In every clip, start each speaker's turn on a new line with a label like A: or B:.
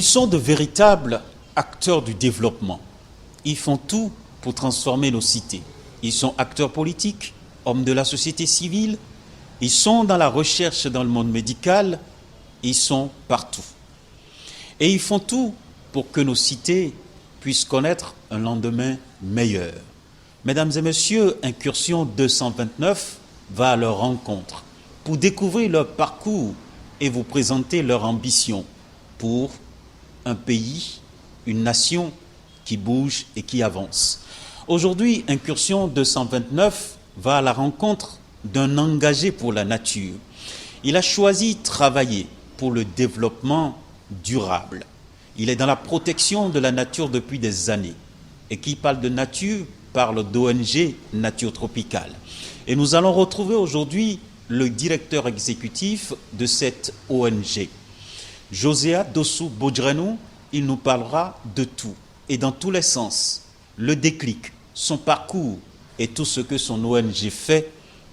A: sont de véritables acteurs du développement. Ils font tout pour transformer nos cités. Ils sont acteurs politiques, hommes de la société civile, ils sont dans la recherche dans le monde médical, ils sont partout. Et ils font tout pour que nos cités puissent connaître un lendemain meilleur. Mesdames et messieurs, Incursion 229 va à leur rencontre pour découvrir leur parcours et vous présenter leur ambition pour un pays, une nation qui bouge et qui avance. Aujourd'hui, Incursion 229 va à la rencontre d'un engagé pour la nature. Il a choisi de travailler pour le développement durable. Il est dans la protection de la nature depuis des années. Et qui parle de nature parle d'ONG Nature Tropicale. Et nous allons retrouver aujourd'hui le directeur exécutif de cette ONG. Josea Dossou Bodjrenou, il nous parlera de tout et dans tous les sens. Le déclic, son parcours et tout ce que son ONG fait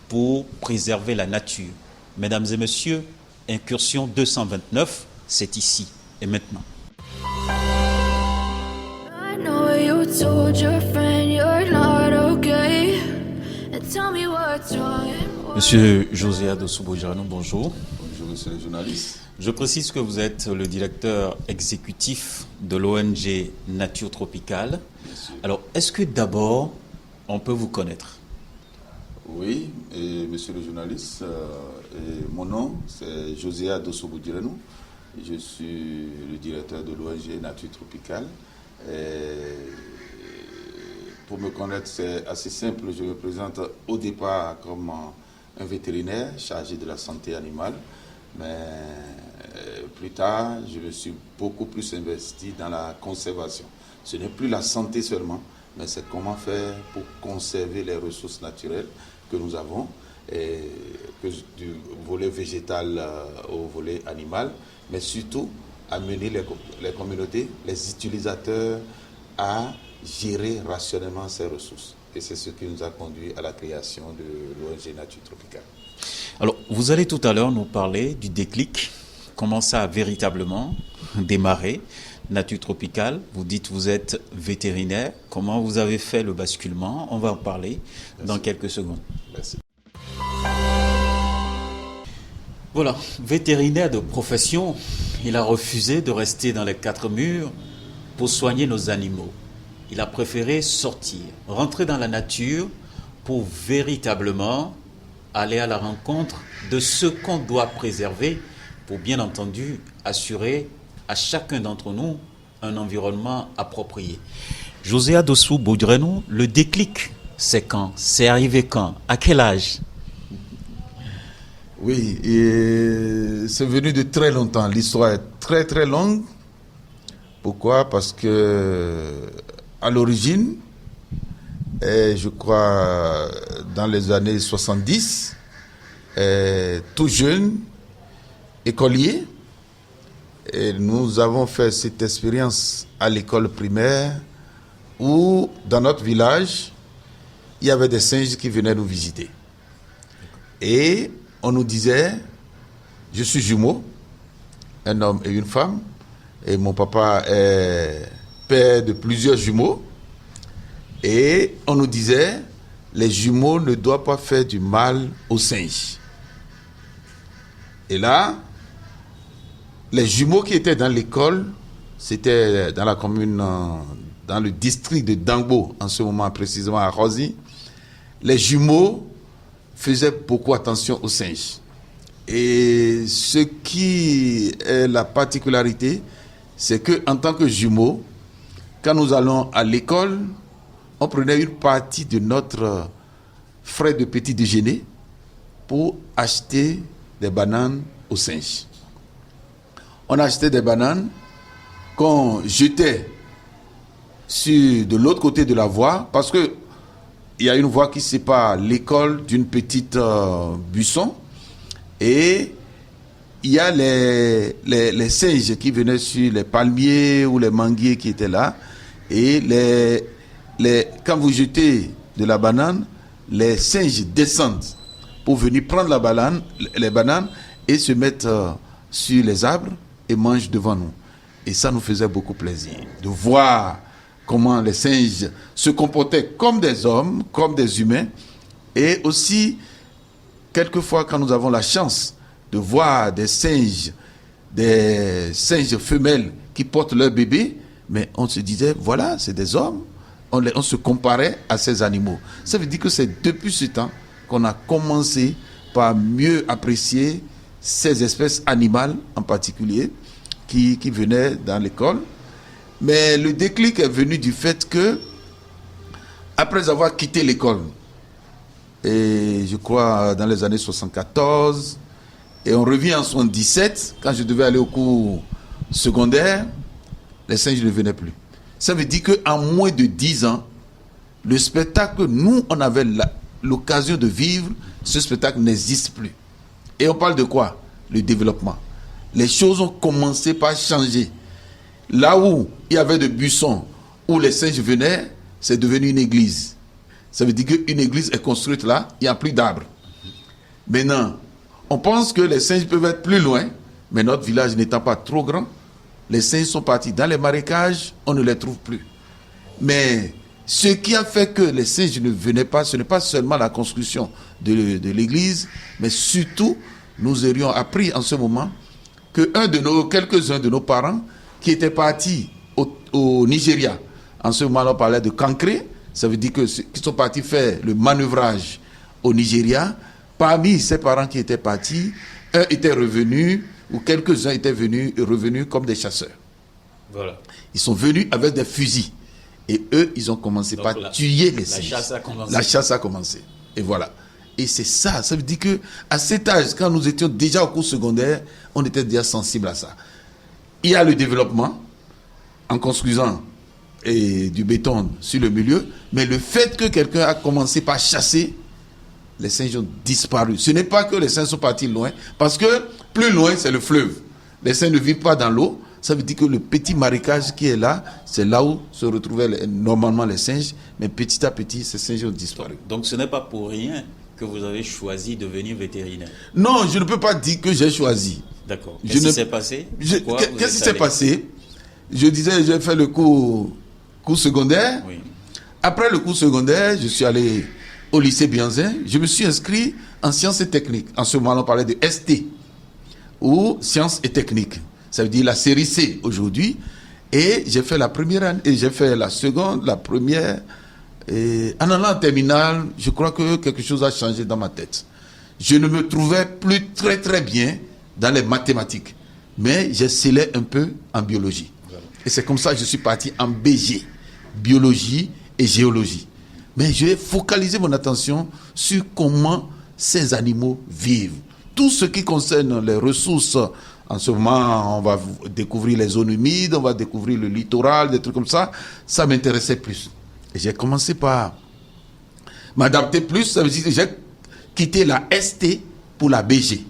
A: pour préserver la nature. Mesdames et messieurs, Incursion 229, c'est ici et maintenant. I know you told your friend you're not okay. And tell me what's wrong. Monsieur Josea Dossou Bodjrenou, bonjour.
B: Bonjour, monsieur le journaliste.
A: Je précise que vous êtes le directeur exécutif de l'ONG Nature Tropicale. Alors, est-ce que d'abord, on peut vous connaître?
B: Oui, et monsieur le journaliste, mon nom c'est Josea Dossou Bodjrenou. Je suis le directeur de l'ONG Nature Tropicale. Pour me connaître, c'est assez simple. Je me présente au départ comme un vétérinaire chargé de la santé animale. Mais plus tard, je me suis beaucoup plus investi dans la conservation. Ce n'est plus la santé seulement, mais c'est comment faire pour conserver les ressources naturelles que nous avons, et que du volet végétal au volet animal, mais surtout amener les communautés, les utilisateurs à gérer rationnellement ces ressources. Et c'est ce qui nous a conduit à la création de l'ONG Nature Tropicale.
A: Alors, vous allez tout à l'heure nous parler du déclic, comment ça a véritablement démarré, Nature Tropicale. Vous dites que vous êtes vétérinaire. Comment vous avez fait le basculement? On va en parler dans quelques secondes.
B: Merci.
A: Voilà, vétérinaire de profession, il a refusé de rester dans les quatre murs pour soigner nos animaux. Il a préféré sortir, rentrer dans la nature pour véritablement aller à la rencontre de ce qu'on doit préserver pour, bien entendu, assurer à chacun d'entre nous un environnement approprié. Josea Dossou Bodjrenou, le déclic, c'est quand? C'est arrivé quand? À quel âge?
B: Oui, et c'est venu de très longtemps. L'histoire est très très longue. Pourquoi? Parce que à l'origine, je crois dans les années 70, tout jeune, écolier, et nous avons fait cette expérience à l'école primaire où, dans notre village, il y avait des singes qui venaient nous visiter. Et on nous disait, je suis jumeau, un homme et une femme, et mon papa est père de plusieurs jumeaux, et on nous disait, les jumeaux ne doivent pas faire du mal aux singes. Et là, les jumeaux qui étaient dans l'école, c'était dans la commune, dans le district de Dangbo, en ce moment précisément à Rosi, les jumeaux faisaient beaucoup attention aux singes. Et ce qui est la particularité, c'est qu'en tant que jumeaux, quand nous allons à l'école, on prenait une partie de notre frais de petit déjeuner pour acheter des bananes aux singes. On achetait des bananes qu'on jetait de l'autre côté de la voie, parce que il y a une voie qui sépare l'école d'une petite buisson, et il y a les singes qui venaient sur les palmiers ou les manguiers qui étaient là, et quand vous jetez de la banane, les singes descendent pour venir prendre les bananes et se mettre sur les arbres et mangent devant nous. Et ça nous faisait beaucoup plaisir de voir comment les singes se comportaient comme des hommes, comme des humains. Et aussi, quelquefois, quand nous avons la chance de voir des singes femelles qui portent leur bébé, mais on se disait, voilà, c'est des hommes. On se comparait à ces animaux. Ça veut dire que c'est depuis ce temps qu'on a commencé par mieux apprécier ces espèces animales en particulier qui venaient dans l'école. Mais le déclic est venu du fait que, après avoir quitté l'école, et je crois dans les années 74, et on revient en 77, quand je devais aller au cours secondaire, les singes ne venaient plus. Ça veut dire qu'en moins de 10 ans, le spectacle que nous, on avait l'occasion de vivre, ce spectacle n'existe plus. Et on parle de quoi? Le développement. Les choses ont commencé par changer. Là où il y avait des buissons, où les singes venaient, c'est devenu une église. Ça veut dire qu'une église est construite là, il n'y a plus d'arbres. Maintenant, on pense que les singes peuvent être plus loin, mais notre village n'étant pas trop grand, les singes sont partis dans les marécages, on ne les trouve plus. Mais ce qui a fait que les singes ne venaient pas, ce n'est pas seulement la construction de l'église, mais surtout, nous aurions appris en ce moment que quelques-uns de nos parents qui étaient partis au Nigeria, en ce moment on parlait de Kankre, ça veut dire qu'ils sont partis faire le manœuvrage au Nigeria. Parmi ces parents qui étaient partis, un était revenu, ou quelques-uns étaient revenus comme des chasseurs. Voilà. Ils sont venus avec des fusils. Et eux, ils ont commencé par tuer les singes. La chasse a commencé. Et voilà. Et c'est ça. Ça veut dire qu'à cet âge, quand nous étions déjà au cours secondaire, on était déjà sensible à ça. Il y a le développement en construisant du béton sur le milieu, mais le fait que quelqu'un a commencé par chasser, les singes ont disparu. Ce n'est pas que les singes sont partis loin, parce que plus loin, c'est le fleuve. Les singes ne vivent pas dans l'eau. Ça veut dire que le petit marécage qui est là, c'est là où se retrouvaient normalement les singes, mais petit à petit, ces singes ont disparu.
A: Donc ce n'est pas pour rien que vous avez choisi de devenir vétérinaire.
B: Non, je ne peux pas dire que j'ai choisi.
A: D'accord. Qu'est-ce qui s'est passé?
B: Qu'est-ce qui s'est passé? Je disais, j'ai fait le cours secondaire. Oui. Après le cours secondaire, je suis allé au lycée Bianzin. Je me suis inscrit en sciences et techniques. En ce moment, on parlait de ST, ou sciences et techniques. Ça veut dire la série C aujourd'hui. Et j'ai fait la première année, et j'ai fait la seconde, la première. Et en allant en terminale, je crois que quelque chose a changé dans ma tête. Je ne me trouvais plus très très bien dans les mathématiques, mais j'excellais un peu en biologie. Et c'est comme ça que je suis parti en BG, biologie et géologie. Mais j'ai focalisé mon attention sur comment ces animaux vivent. Tout ce qui concerne les ressources. En ce moment, on va découvrir les zones humides, on va découvrir le littoral, des trucs comme ça. Ça m'intéressait plus. Et j'ai commencé par m'adapter plus. Ça veut dire que j'ai quitté la ST pour la BG.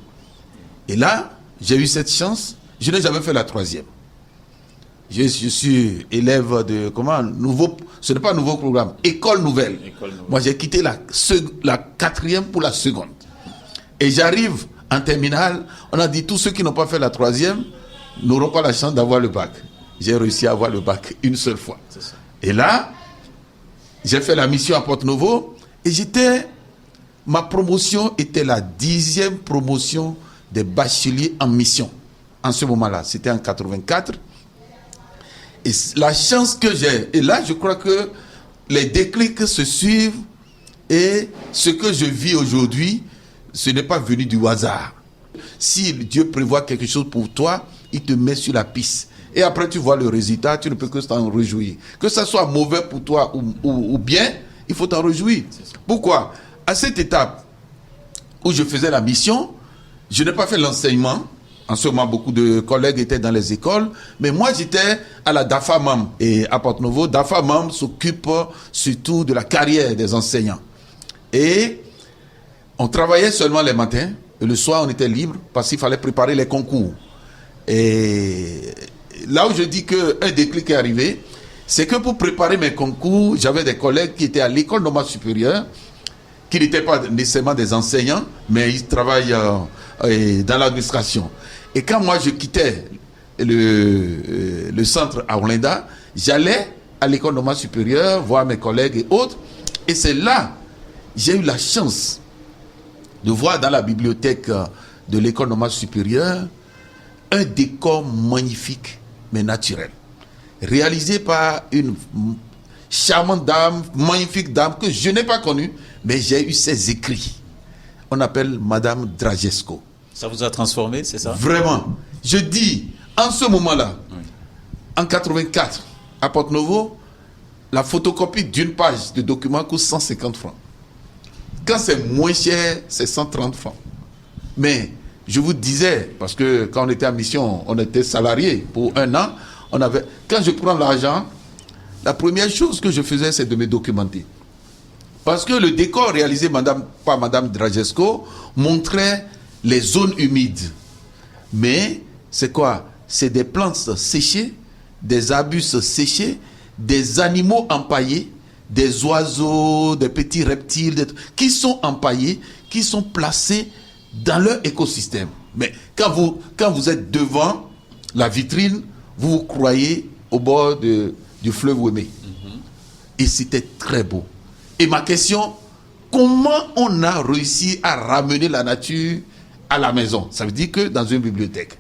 B: Et là, j'ai eu cette chance. Je n'ai jamais fait la troisième. Je suis élève de... Ce n'est pas un nouveau programme. École nouvelle. Moi, j'ai quitté la quatrième pour la seconde. Et j'arrive en terminale, on a dit tous ceux qui n'ont pas fait la troisième n'auront pas la chance d'avoir le bac. J'ai réussi à avoir le bac une seule fois. Et là, j'ai fait la mission à Porte-Novo et ma promotion était la 10e promotion des bacheliers en mission. En ce moment-là, c'était en 84. Et la chance que j'ai, et là je crois que les déclics se suivent et ce que je vis aujourd'hui, ce n'est pas venu du hasard. Si Dieu prévoit quelque chose pour toi, il te met sur la piste. Et après tu vois le résultat, tu ne peux que t'en réjouir. Que ça soit mauvais pour toi ou bien, il faut t'en réjouir. Pourquoi? À cette étape où je faisais la mission, je n'ai pas fait l'enseignement. En ce moment, beaucoup de collègues étaient dans les écoles. Mais moi, j'étais à la DAFA-MAM. Et à Porte-Novo, DAFA-MAM s'occupe surtout de la carrière des enseignants. Et on travaillait seulement les matins. Et le soir, on était libre parce qu'il fallait préparer les concours. Et là où je dis qu'un déclic est arrivé, c'est que pour préparer mes concours, j'avais des collègues qui étaient à l'école normale supérieure, qui n'étaient pas nécessairement des enseignants, mais ils travaillent dans l'administration. Et quand moi je quittais le centre à Olinda, j'allais à l'école normale supérieure, voir mes collègues et autres. Et c'est là, j'ai eu la chance de voir dans la bibliothèque de l'école normale supérieure un décor magnifique, mais naturel. Réalisé par une charmante dame, magnifique dame que je n'ai pas connue, mais j'ai eu ses écrits. On appelle Madame Dragesco.
A: Ça vous a transformé, c'est ça?
B: Vraiment. Je dis, en ce moment-là, oui, en 84, à Porto-Novo, la photocopie d'une page de document coûte 150 francs. Quand c'est moins cher, c'est 130 francs. Mais je vous disais, parce que quand on était en mission, on était salarié pour un an, quand je prends l'argent, la première chose que je faisais, c'est de me documenter. Parce que le décor réalisé par Madame Dragesco montrait les zones humides. Mais c'est quoi? C'est des plantes séchées, des arbustes séchés, des animaux empaillés, des oiseaux, des petits reptiles, qui sont empaillés, qui sont placés dans leur écosystème. Mais quand vous êtes devant la vitrine, vous vous croyez au bord du fleuve Ouémé. Et c'était très beau. Et ma question, comment on a réussi à ramener la nature à la maison? Ça veut dire que dans une bibliothèque.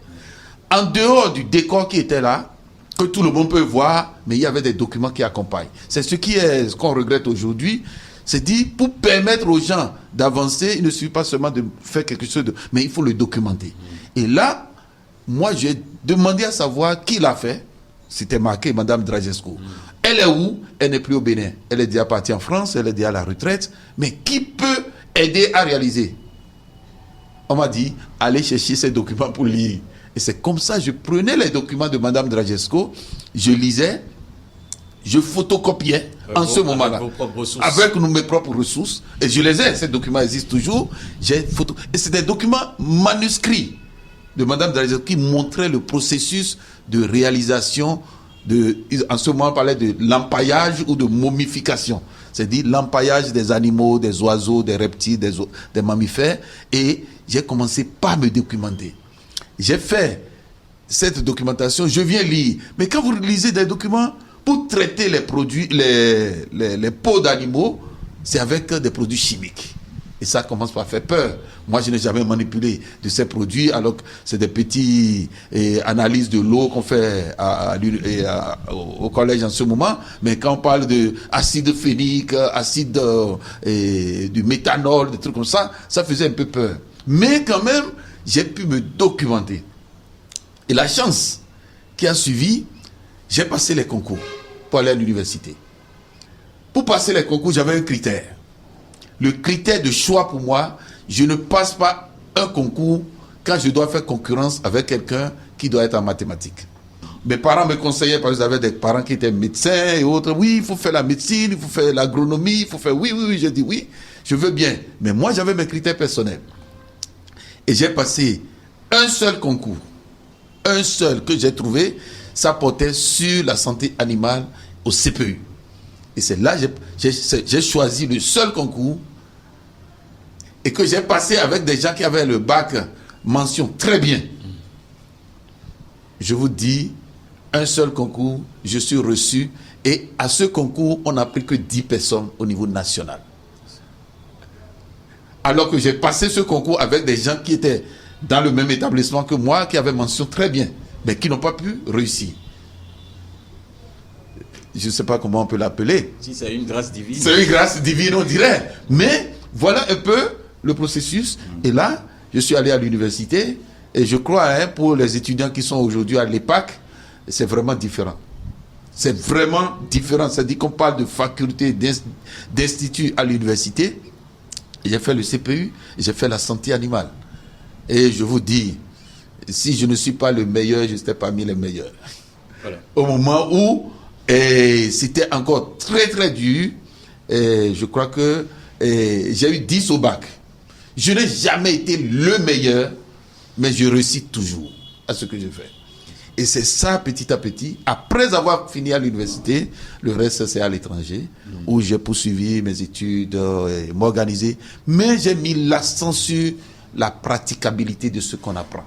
B: En dehors du décor qui était là, que tout le monde peut voir, mais il y avait des documents qui accompagnent. C'est ce qu'on regrette aujourd'hui. C'est dit, pour permettre aux gens d'avancer, il ne suffit pas seulement de faire quelque chose, mais il faut le documenter. Et là, moi, j'ai demandé à savoir qui l'a fait. C'était marqué Madame Dragesco. Elle est où? Elle n'est plus au Bénin. Elle est déjà partie en France, elle est déjà à la retraite. Mais qui peut aider à réaliser? On m'a dit, allez chercher ces documents pour lire. Et c'est comme ça, je prenais les documents de Madame Dragesco, je lisais, je photocopiais en ce moment-là. Avec mes propres ressources. Et je les ai, ces documents existent toujours. Et c'est des documents manuscrits de Madame Dragesco qui montraient le processus de réalisation en ce moment on parlait de l'empaillage ou de momification. C'est-à-dire l'empaillage des animaux, des oiseaux, des reptiles, des mammifères. Et j'ai commencé par me documenter. J'ai fait cette documentation, je viens lire. Mais quand vous lisez des documents, pour traiter les produits, les peaux d'animaux, c'est avec des produits chimiques. Et ça commence par faire peur. Moi, je n'ai jamais manipulé de ces produits, alors que c'est des petites analyses de l'eau qu'on fait au collège en ce moment. Mais quand on parle d'acide phénique, acide du méthanol, des trucs comme ça, ça faisait un peu peur. Mais quand même, j'ai pu me documenter. Et la chance qui a suivi, j'ai passé les concours pour aller à l'université. Pour passer les concours, j'avais un critère. Le critère de choix pour moi, je ne passe pas un concours quand je dois faire concurrence avec quelqu'un qui doit être en mathématiques. Mes parents me conseillaient, parce que j'avais des parents qui étaient médecins et autres. Oui, il faut faire la médecine, il faut faire l'agronomie, il faut faire... Oui, j'ai dit oui, je veux bien. Mais moi, j'avais mes critères personnels. Et j'ai passé un seul concours. Un seul que j'ai trouvé, ça portait sur la santé animale au CPE. Et c'est là que j'ai choisi le seul concours et que j'ai passé avec des gens qui avaient le bac mention très bien. Je vous dis, un seul concours, je suis reçu et à ce concours, on n'a pris que 10 personnes au niveau national. Alors que j'ai passé ce concours avec des gens qui étaient dans le même établissement que moi, qui avaient mention très bien, mais qui n'ont pas pu réussir. Je ne sais pas comment on peut l'appeler.
A: Si c'est une grâce divine.
B: C'est une grâce divine, on dirait. Mais voilà un peu le processus. Et là, je suis allé à l'université. Et je crois, pour les étudiants qui sont aujourd'hui à l'EPAC, c'est vraiment différent. C'est vraiment différent. C'est-à-dire qu'on parle de faculté, d'institut à l'université. J'ai fait le CPU, j'ai fait la santé animale. Et je vous dis, si je ne suis pas le meilleur, je serai parmi les meilleurs. Voilà. Au moment où c'était encore très très dur, je crois que j'ai eu 10 au bac. Je n'ai jamais été le meilleur, mais je réussis toujours à ce que je fais. Et c'est ça, petit à petit, après avoir fini à l'université, le reste c'est à l'étranger, où j'ai poursuivi mes études, m'organiser, mais j'ai mis l'accent sur la praticabilité de ce qu'on apprend.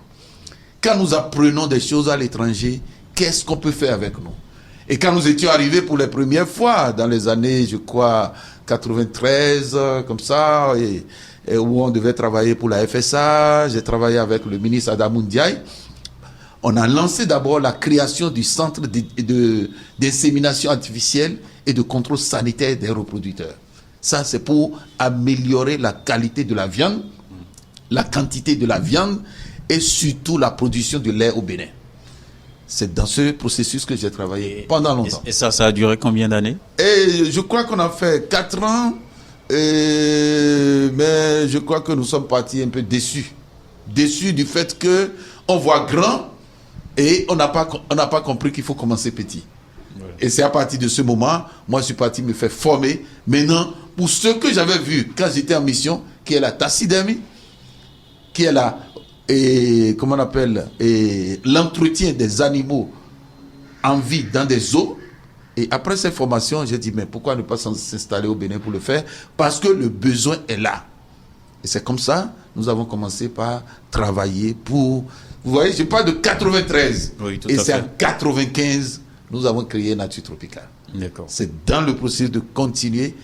B: quand nous apprenons des choses à l'étranger, qu'est-ce qu'on peut faire avec nous? Et quand nous étions arrivés pour les premières fois, dans les années, je crois, 93, comme ça, et où on devait travailler pour la FSA, j'ai travaillé avec le ministre Adamou Ndiaye, on a lancé d'abord la création du centre d'insémination artificielle et de contrôle sanitaire des reproducteurs. Ça, c'est pour améliorer la qualité de la viande, la quantité de la viande et surtout la production de lait au Bénin. C'est dans ce processus que j'ai travaillé pendant longtemps.
A: Et ça a duré combien d'années?
B: Et je crois qu'on a fait 4 ans, mais je crois que nous sommes partis un peu déçus. Déçus du fait qu'on voit grand et on n'a pas compris qu'il faut commencer petit. Ouais. Et c'est à partir de ce moment, moi je suis parti me faire former. Maintenant, pour ce que j'avais vu quand j'étais en mission, qui est la taxidermie, qui est la, comment on appelle, l'entretien des animaux en vie dans des eaux. Et après cette formation, j'ai dit, mais pourquoi ne pas s'installer au Bénin pour le faire? Parce que le besoin est là. Et c'est comme ça, nous avons commencé par travailler pour... Vous voyez, je parle de 93. Oui, et c'est en 95, nous avons créé Nature Tropicale.
A: D'accord.
B: C'est dans le processus de continuer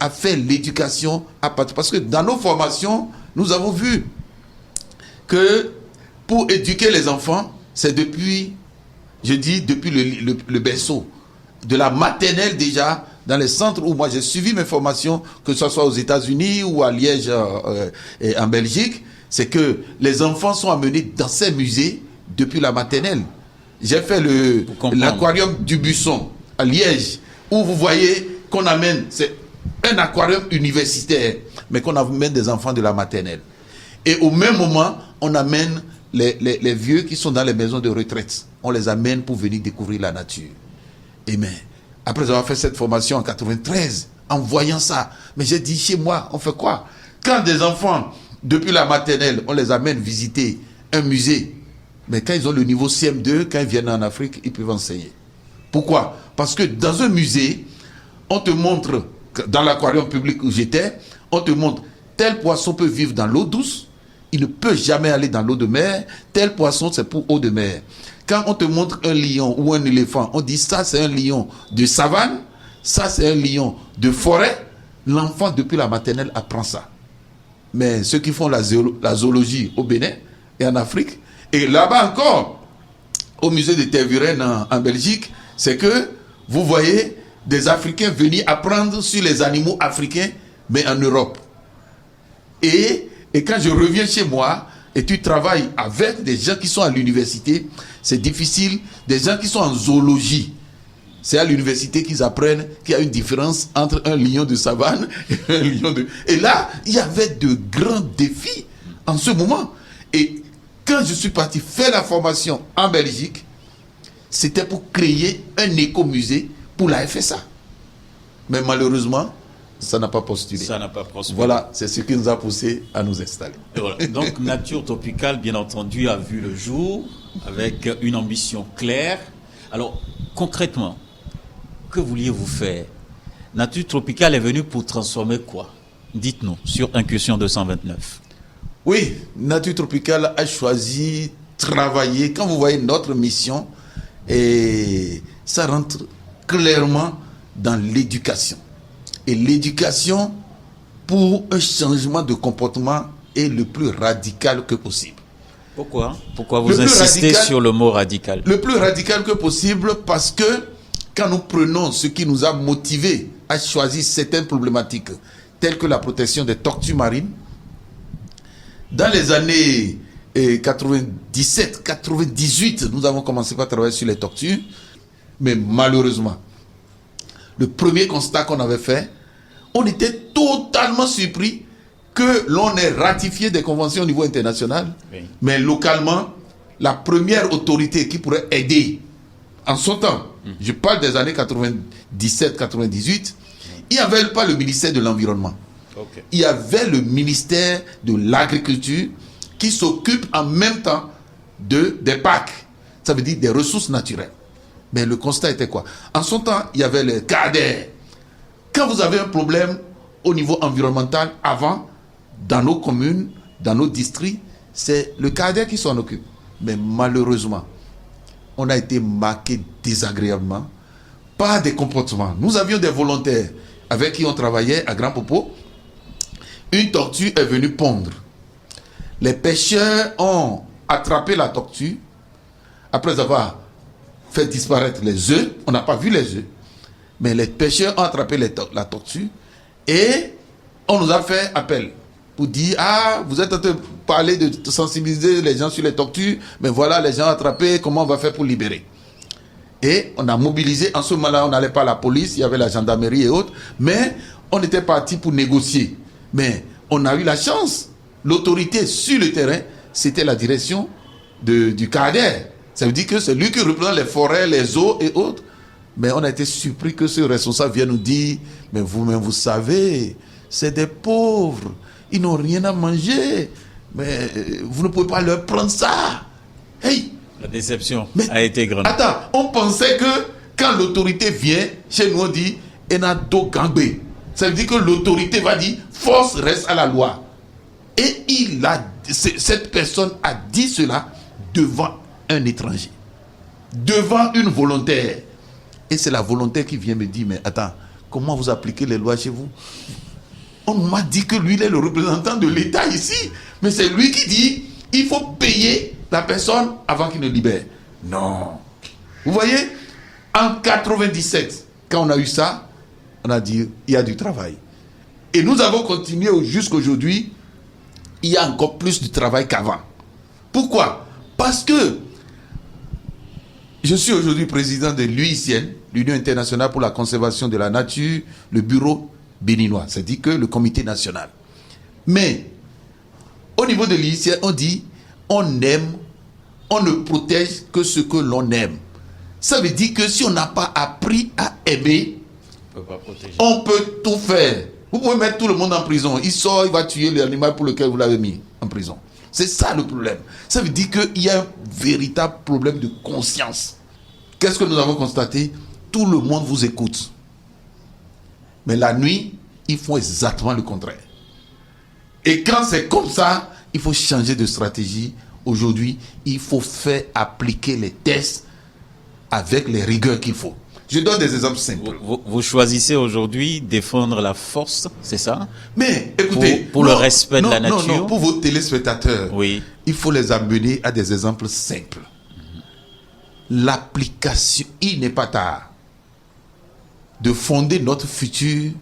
B: à faire l'éducation à partir... Parce que dans nos formations, nous avons vu que pour éduquer les enfants, c'est depuis, je dis, depuis le berceau, de la maternelle déjà, dans les centres où moi j'ai suivi mes formations, que ce soit aux États-Unis ou à Liège et en Belgique, c'est que les enfants sont amenés dans ces musées depuis la maternelle. J'ai fait l'aquarium du Buisson à Liège, où vous voyez qu'on amène, c'est un aquarium universitaire, mais qu'on amène des enfants de la maternelle. Et au même moment, on amène les vieux qui sont dans les maisons de retraite. On les amène pour venir découvrir la nature. Et mais, après avoir fait cette formation en 93, en voyant ça, mais j'ai dit, chez moi, on fait quoi? Quand des enfants, depuis la maternelle, on les amène visiter un musée, mais quand ils ont le niveau CM2, quand ils viennent en Afrique, ils peuvent enseigner. Pourquoi? Parce que dans un musée, on te montre, dans l'aquarium public où j'étais, on te montre, tel poisson peut vivre dans l'eau douce, il ne peut jamais aller dans l'eau de mer, tel poisson c'est pour eau de mer. Quand on te montre un lion ou un éléphant, on dit ça c'est un lion de savane, ça c'est un lion de forêt. L'enfant depuis la maternelle apprend ça. Mais ceux qui font la zoologie au Bénin et en Afrique, et là-bas encore, au musée de Tervuren en Belgique, c'est que vous voyez des Africains venir apprendre sur les animaux africains, mais en Europe. Et quand je reviens chez moi, et tu travailles avec des gens qui sont à l'université, c'est difficile. Des gens qui sont en zoologie, c'est à l'université qu'ils apprennent qu'il y a une différence entre un lion de savane et un lion de... Et là, il y avait de grands défis en ce moment. Et quand je suis parti faire la formation en Belgique, c'était pour créer un écomusée pour la FSA. Mais malheureusement, ça n'a pas postulé.
A: Ça n'a pas prospéré.
B: Voilà, c'est ce qui nous a poussé à nous installer.
A: Voilà. Donc, Nature Tropicale, bien entendu, a vu le jour avec une ambition claire. Alors, concrètement, que vouliez-vous faire? Nature Tropicale est venue pour transformer quoi? Dites-nous, sur Incursion 229.
B: Oui, Nature Tropicale a choisi travailler. Quand vous voyez notre mission, et ça rentre clairement dans l'éducation. Et l'éducation, pour un changement de comportement, est le plus radical que possible.
A: Pourquoi? Pourquoi vous insistez sur le mot radical?
B: Le plus radical que possible parce que quand nous prenons ce qui nous a motivés à choisir certaines problématiques, telles que la protection des tortues marines, dans les années 97, 98, nous avons commencé par travailler sur les tortues, mais malheureusement, le premier constat qu'on avait fait, on était totalement surpris que l'on ait ratifié des conventions au niveau international, oui. Mais localement, la première autorité qui pourrait aider en son temps, je parle des années 97-98, il n'y avait pas le ministère de l'Environnement. Okay. Il y avait le ministère de l'Agriculture qui s'occupe en même temps des PAC, ça veut dire des ressources naturelles. Mais le constat était quoi? En son temps, il y avait le CADER. Quand vous avez un problème au niveau environnemental, avant, dans nos communes, dans nos districts, c'est le CADER qui s'en occupe. Mais malheureusement, on a été marqué désagréablement par des comportements. Nous avions des volontaires avec qui on travaillait à Grand Popo. Une tortue est venue pondre. Les pêcheurs ont attrapé la tortue. Après avoir fait disparaître les œufs, on n'a pas vu les œufs, mais les pêcheurs ont attrapé la tortue et on nous a fait appel pour dire: ah, vous êtes en train de parler de sensibiliser les gens sur les tortues, mais voilà les gens attrapés, comment on va faire pour libérer? Et on a mobilisé. En ce moment-là, on n'allait pas à la police, il y avait la gendarmerie et autres, mais on était parti pour négocier. Mais on a eu la chance. L'autorité sur le terrain, c'était la direction du CADER. Ça veut dire que c'est lui qui reprend les forêts, les eaux et autres. Mais on a été surpris que ce responsable vienne nous dire: mais vous-même, vous savez, c'est des pauvres, ils n'ont rien à manger, mais vous ne pouvez pas leur prendre ça. Hey!
A: La déception a été grande.
B: Attends, on pensait que quand l'autorité vient, chez nous on dit Enado Gangbe. Ça veut dire que l'autorité va dire force reste à la loi. Et cette personne a dit cela devant un étranger, devant une volontaire. Et c'est la volontaire qui vient me dire: mais attends, comment vous appliquez les lois chez vous? On m'a dit que lui, il est le représentant de l'État ici. Mais c'est lui qui dit: il faut payer la personne avant qu'il ne libère. Non. Vous voyez, en 97, quand on a eu ça, on a dit: il y a du travail. Et nous avons continué jusqu'aujourd'hui. Il y a encore plus de travail qu'avant. Pourquoi? Parce que je suis aujourd'hui président de l'UICN, l'Union internationale pour la conservation de la nature, le bureau béninois, c'est-à-dire que le comité national. Mais au niveau de l'UICN, on dit: on aime, on ne protège que ce que l'on aime. Ça veut dire que si on n'a pas appris à aimer, on peut tout faire. Vous pouvez mettre tout le monde en prison. Il sort, il va tuer l'animal pour lequel vous l'avez mis en prison. C'est ça le problème. Ça veut dire qu'il y a un véritable problème de conscience. Qu'est-ce que nous avons constaté? Tout le monde vous écoute. Mais la nuit, ils font exactement le contraire. Et quand c'est comme ça, il faut changer de stratégie. Aujourd'hui, il faut faire appliquer les tests avec les rigueurs qu'il faut. Je donne des exemples simples.
A: Vous choisissez aujourd'hui défendre la force, c'est ça?
B: Mais écoutez,
A: pour le respect de la nature.
B: Non, pour vos téléspectateurs,
A: oui.
B: Il faut les amener à des exemples simples. L'application, il n'est pas tard de fonder notre futur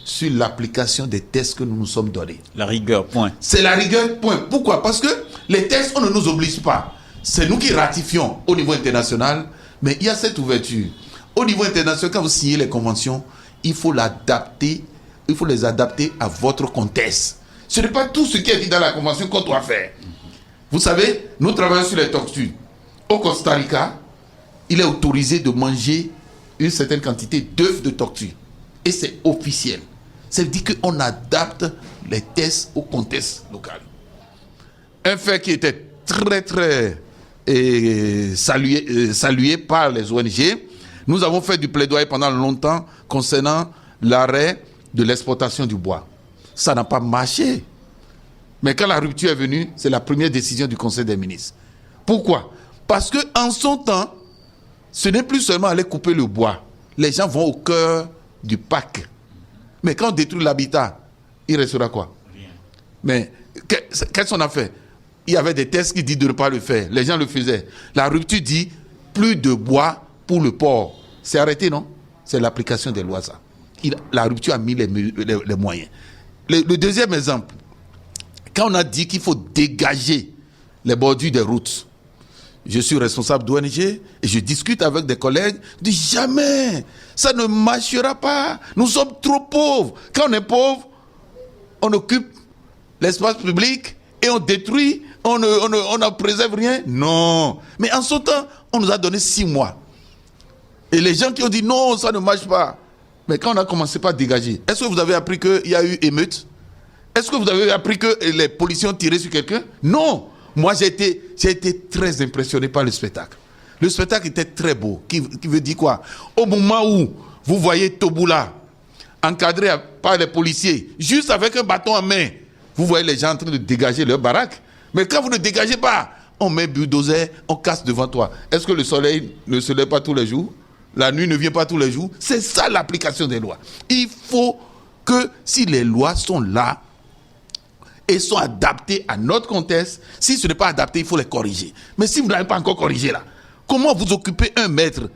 B: sur l'application des tests que nous nous sommes donnés.
A: La rigueur, point.
B: C'est la rigueur, point. Pourquoi? Parce que les tests, on ne nous oblige pas. C'est nous qui ratifions au niveau international, mais il y a cette ouverture. Au niveau international, quand vous signez les conventions, il faut l'adapter, il faut les adapter à votre contexte. Ce n'est pas tout ce qui est dit dans la convention qu'on doit faire. Vous savez, nous travaillons sur les tortues. Au Costa Rica, il est autorisé de manger une certaine quantité d'œufs de tortue. Et c'est officiel. Ça veut dire qu'on adapte les tests au contexte local. Un fait qui était très, très salué par les ONG. Nous avons fait du plaidoyer pendant longtemps concernant l'arrêt de l'exportation du bois. Ça n'a pas marché. Mais quand la rupture est venue, c'est la première décision du Conseil des ministres. Pourquoi? Parce qu'en son temps, ce n'est plus seulement aller couper le bois. Les gens vont au cœur du parc. Mais quand on détruit l'habitat, il restera quoi? Rien. Mais qu'est-ce qu'on a fait? Il y avait des tests qui disent de ne pas le faire. Les gens le faisaient. La rupture dit plus de bois pour le port. C'est arrêté, non? C'est l'application des lois, ça. La rupture a mis les moyens. Le deuxième exemple, quand on a dit qu'il faut dégager les bordures des routes, je suis responsable d'ONG et je discute avec des collègues, je dis jamais, ça ne marchera pas. Nous sommes trop pauvres. Quand on est pauvre, on occupe l'espace public et on détruit, on ne préserve rien. Non. Mais en ce temps, on nous a donné 6 mois. Et les gens qui ont dit non, ça ne marche pas. Mais quand on a commencé par dégager, est-ce que vous avez appris qu'il y a eu émeute? Est-ce que vous avez appris que les policiers ont tiré sur quelqu'un? Non. Moi, j'ai été très impressionné par le spectacle. Le spectacle était très beau. Qui veut dire quoi? Au moment où vous voyez Toboula encadré par les policiers, juste avec un bâton en main, vous voyez les gens en train de dégager leur baraque. Mais quand vous ne dégagez pas, on met bulldozer, on casse devant toi. Est-ce que le soleil ne se lève pas tous les jours? La nuit ne vient pas tous les jours? C'est ça l'application des lois. Il faut que si les lois sont là et sont adaptées à notre contexte, si ce n'est pas adapté, il faut les corriger. Mais si vous n'avez pas encore corrigé là, comment vous occupez 1 mètre?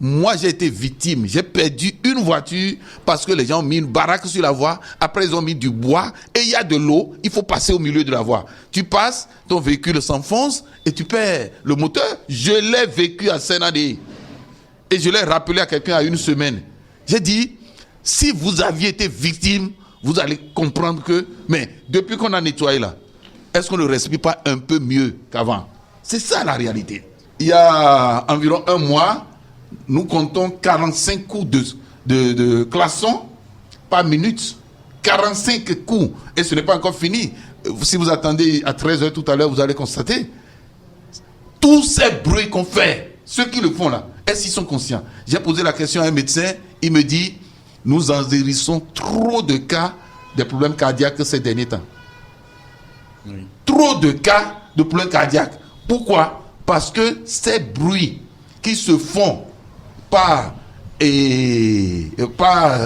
B: Moi, j'ai été victime. J'ai perdu une voiture parce que les gens ont mis une baraque sur la voie. Après, ils ont mis du bois et il y a de l'eau. Il faut passer au milieu de la voie. Tu passes, ton véhicule s'enfonce et tu perds le moteur. Je l'ai vécu à Sénadé. Et je l'ai rappelé à quelqu'un à 1 semaine. J'ai dit, si vous aviez été victime, vous allez comprendre que... Mais depuis qu'on a nettoyé là, est-ce qu'on ne respire pas un peu mieux qu'avant? C'est ça la réalité. Il y a environ 1 mois... Nous comptons 45 coups de klaxon par minute. 45 coups. Et ce n'est pas encore fini. Si vous attendez à 13h tout à l'heure, vous allez constater. Tous ces bruits qu'on fait, ceux qui le font là, est-ce qu'ils sont conscients? J'ai posé la question à un médecin, il me dit, nous enregistrons trop de cas de problèmes cardiaques ces derniers temps. Oui. Trop de cas de problèmes cardiaques. Pourquoi? Parce que ces bruits qui se font par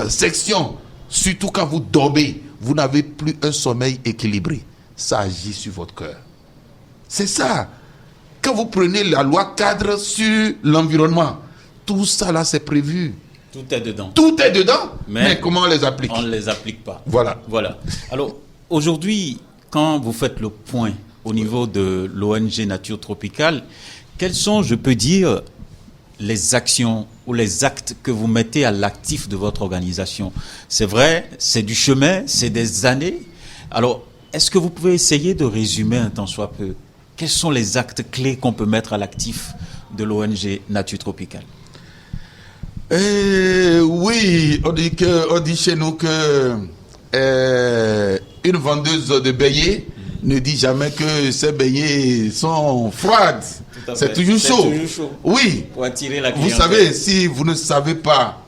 B: section, surtout quand vous dormez, vous n'avez plus un sommeil équilibré. Ça agit sur votre cœur. C'est ça. Quand vous prenez la loi cadre sur l'environnement, tout ça là c'est prévu.
A: Tout est dedans.
B: Tout est dedans. Mais comment on les applique?
A: On ne les applique pas.
B: Voilà.
A: Alors, aujourd'hui, quand vous faites le point au niveau de l'ONG Nature Tropicale, quels sont, je peux dire, les actions ou les actes que vous mettez à l'actif de votre organisation? C'est vrai, c'est du chemin, c'est des années. Alors, est-ce que vous pouvez essayer de résumer un tant soit peu? Quels sont les actes clés qu'on peut mettre à l'actif de l'ONG Nature Tropicale?
B: Oui, on dit chez nous que une vendeuse de beignets ne dit jamais que ces beignets sont froides. C'est toujours chaud. Oui.
A: Pour attirer la clientèle.
B: Vous savez, si vous ne savez pas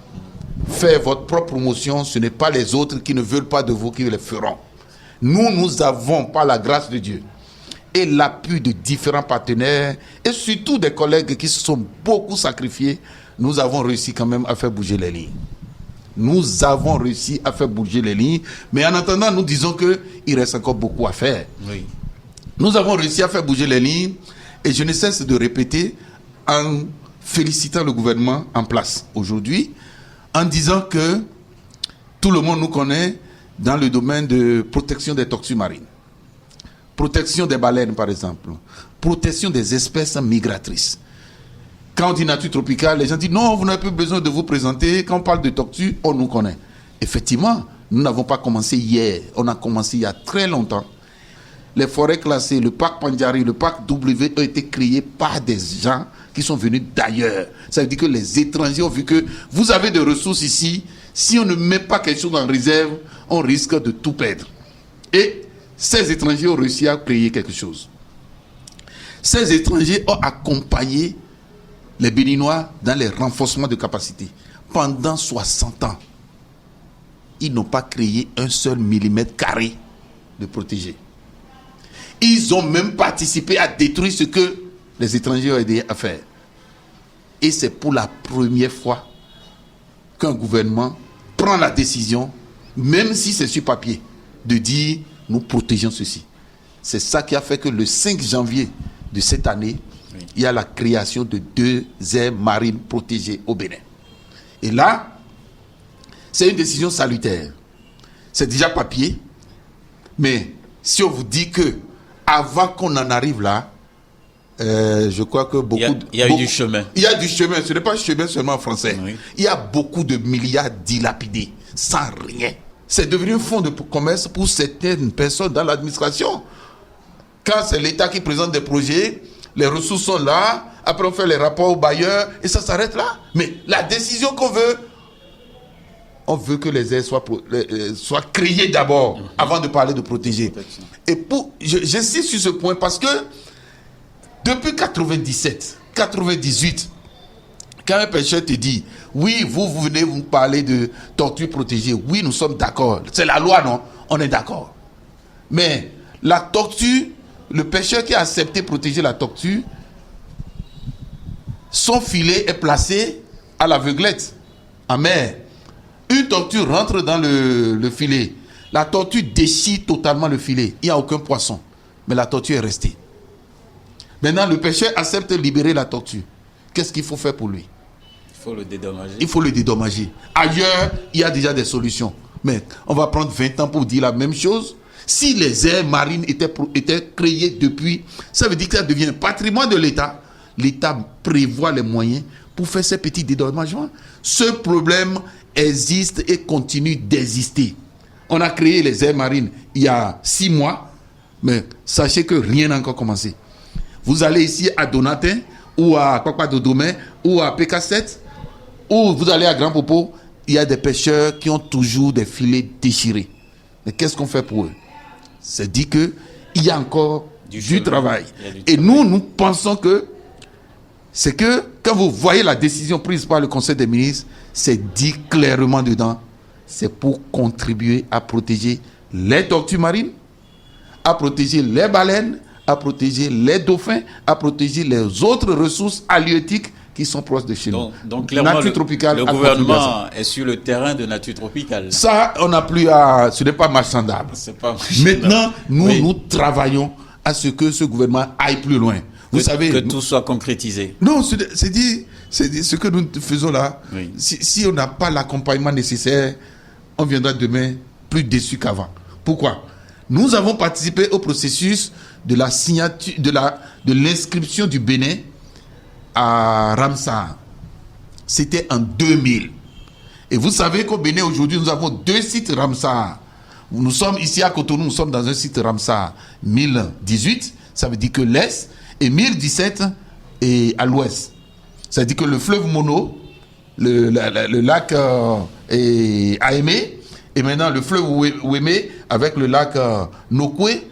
B: faire votre propre promotion, ce n'est pas les autres qui ne veulent pas de vous qui le feront. Nous avons, par la grâce de Dieu, et l'appui de différents partenaires, et surtout des collègues qui se sont beaucoup sacrifiés, nous avons réussi quand même à faire bouger les lignes. Nous avons réussi à faire bouger les lignes, mais en attendant, nous disons qu'il reste encore beaucoup à faire.
A: Oui.
B: Nous avons réussi à faire bouger les lignes, et je ne cesse de répéter en félicitant le gouvernement en place aujourd'hui, en disant que tout le monde nous connaît dans le domaine de protection des tortues marines, protection des baleines par exemple, protection des espèces migratrices. Quand on dit nature tropicale, les gens disent non, vous n'avez plus besoin de vous présenter. Quand on parle de tortues, on nous connaît. Effectivement, nous n'avons pas commencé hier, on a commencé il y a très longtemps. Les forêts classées, le parc Pandjari, le parc W ont été créés par des gens qui sont venus d'ailleurs. Ça veut dire que les étrangers ont vu que vous avez des ressources ici. Si on ne met pas quelque chose en réserve, on risque de tout perdre. Et ces étrangers ont réussi à créer quelque chose. Ces étrangers ont accompagné les Béninois dans les renforcements de capacité. Pendant 60 ans, ils n'ont pas créé un seul millimètre carré de protégé. Ils ont même participé à détruire ce que les étrangers ont aidé à faire. Et c'est pour la première fois qu'un gouvernement prend la décision, même si c'est sur papier, de dire nous protégeons ceci. C'est ça qui a fait que le 5 janvier de cette année, oui, il y a la création de 2 aires marines protégées au Bénin. Et là, c'est une décision salutaire. C'est déjà papier, mais si on vous dit que avant qu'on en arrive là, je crois que beaucoup...
A: Il y a eu du chemin.
B: Il y a du chemin. Ce n'est pas un chemin seulement en français. Oui. Il y a beaucoup de milliards dilapidés, sans rien. C'est devenu un fonds de commerce pour certaines personnes dans l'administration. Quand c'est l'État qui présente des projets, les ressources sont là, après on fait les rapports aux bailleurs, et ça s'arrête là. Mais la décision qu'on veut, on veut que les aides soient créées d'abord, avant de parler de protéger. Et j'insiste sur ce point parce que depuis 97, 98, quand un pêcheur te dit, oui, vous venez vous parler de tortue protégée, oui, nous sommes d'accord. C'est la loi, non? On est d'accord. Mais la tortue le pêcheur qui a accepté de protéger la tortue, son filet est placé à l'aveuglette, en mer. Une tortue rentre dans le filet. La tortue déchire totalement le filet. Il n'y a aucun poisson. Mais la tortue est restée. Maintenant, le pêcheur accepte de libérer la tortue. Qu'est-ce qu'il faut faire pour lui?
A: Il faut le dédommager.
B: Il faut le dédommager. Ailleurs, il y a déjà des solutions. Mais on va prendre 20 ans pour dire la même chose. Si les aires marines étaient créées depuis, ça veut dire que ça devient patrimoine de l'État. L'État prévoit les moyens pour faire ces petits dédommagements. Ce problème existe et continue d'exister. On a créé les aires marines il y a 6 mois, mais sachez que rien n'a encore commencé. Vous allez ici à Donatin, ou à Kwakwa-Dodoma, ou à PK7, ou vous allez à Grand Popo, il y a des pêcheurs qui ont toujours des filets déchirés. Mais qu'est-ce qu'on fait pour eux? C'est dit qu'il y a encore du travail. Et nous pensons que c'est que quand vous voyez la décision prise par le Conseil des ministres, c'est dit clairement dedans, c'est pour contribuer à protéger les tortues marines, à protéger les baleines, à protéger les dauphins, à protéger les autres ressources halieutiques qui sont proches de chez nous.
A: Donc clairement,
B: nature tropicale,
A: le gouvernement est sur le terrain de nature tropicale.
B: Ça, on n'a plus à... Ce n'est pas marchandable. Maintenant, nous travaillons à ce que ce gouvernement aille plus loin. Vous savez,
A: que tout soit concrétisé.
B: Non, c'est dit, ce que nous faisons là.
A: Oui.
B: Si on n'a pas l'accompagnement nécessaire, on viendra demain plus déçu qu'avant. Pourquoi? Nous avons participé au processus de la signature, de l'inscription du Bénin à Ramsar. C'était en 2000. Et vous savez qu'au Bénin aujourd'hui, nous avons 2 sites Ramsar. Nous sommes ici à Cotonou, nous sommes dans un site Ramsar 1018, ça veut dire que l'Est, et 1017 et à l'Ouest. Ça veut dire que le fleuve Mono, le lac Aémé, et maintenant le fleuve Ouémé avec le lac Nokoué,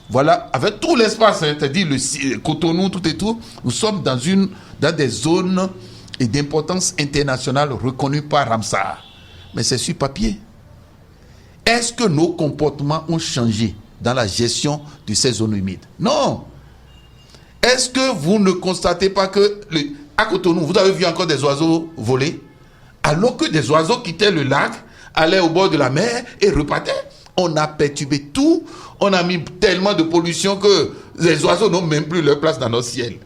B: voilà, avec tout l'espace, c'est-à-dire le Cotonou, tout et tout, nous sommes dans des zones et d'importance internationale reconnues par Ramsar. Mais c'est sur papier. Est-ce que nos comportements ont changé dans la gestion de ces zones humides? Non. Est-ce que vous ne constatez pas que à Cotonou, vous avez vu encore des oiseaux voler? Alors que des oiseaux quittaient le lac, allaient au bord de la mer et repartaient. On a perturbé tout. On a mis tellement de pollution que les oiseaux n'ont même plus leur place dans notre ciel.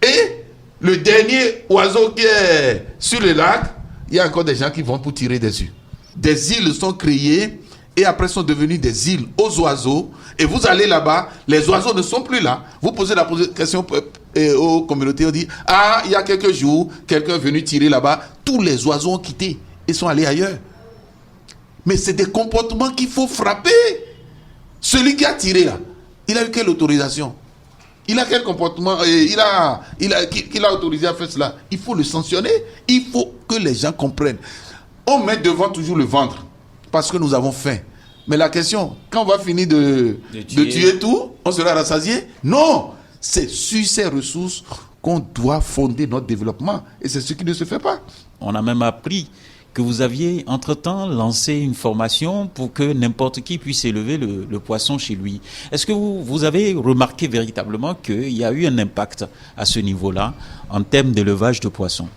B: Et le dernier oiseau qui est sur le lac, il y a encore des gens qui vont pour tirer dessus. Des îles sont créées et après sont devenues des îles aux oiseaux. Et vous allez là-bas, les oiseaux ne sont plus là. Vous posez la question aux communautés, on dit, ah, il y a quelques jours, quelqu'un est venu tirer là-bas. Tous les oiseaux ont quitté et sont allés ailleurs. Mais c'est des comportements qu'il faut frapper. Celui qui a tiré là, il a eu quelle autorisation? Il a quel comportement? Qui l'a autorisé à faire cela? Il faut le sanctionner. Il faut que les gens comprennent. On met devant toujours le ventre parce que nous avons faim. Mais la question, quand on va finir de tuer tout, on sera rassasié? Non, c'est sur ces ressources qu'on doit fonder notre développement. Et c'est ce qui ne se fait pas.
A: On a même appris que vous aviez entre-temps lancé une formation pour que n'importe qui puisse élever le poisson chez lui. Est-ce que vous avez remarqué véritablement qu'il y a eu un impact à ce niveau-là en termes d'élevage de poissons?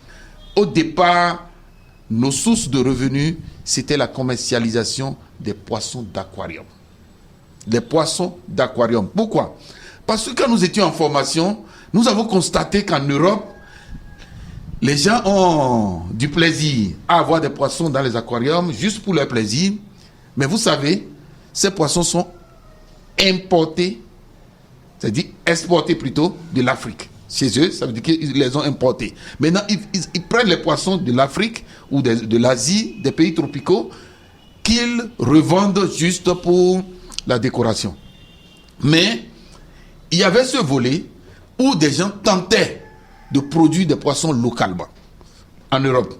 B: Au départ, nos sources de revenus, c'était la commercialisation des poissons d'aquarium. Les poissons d'aquarium. Pourquoi? Parce que quand nous étions en formation, nous avons constaté qu'en Europe, les gens ont du plaisir à avoir des poissons dans les aquariums juste pour leur plaisir. Mais vous savez, ces poissons sont importés, c'est-à-dire exportés plutôt de l'Afrique. Chez eux, ça veut dire qu'ils les ont importés. Maintenant, ils prennent les poissons de l'Afrique ou de l'Asie, des pays tropicaux, qu'ils revendent juste pour la décoration. Mais il y avait ce volet où des gens tentaient de produire des poissons localement en Europe.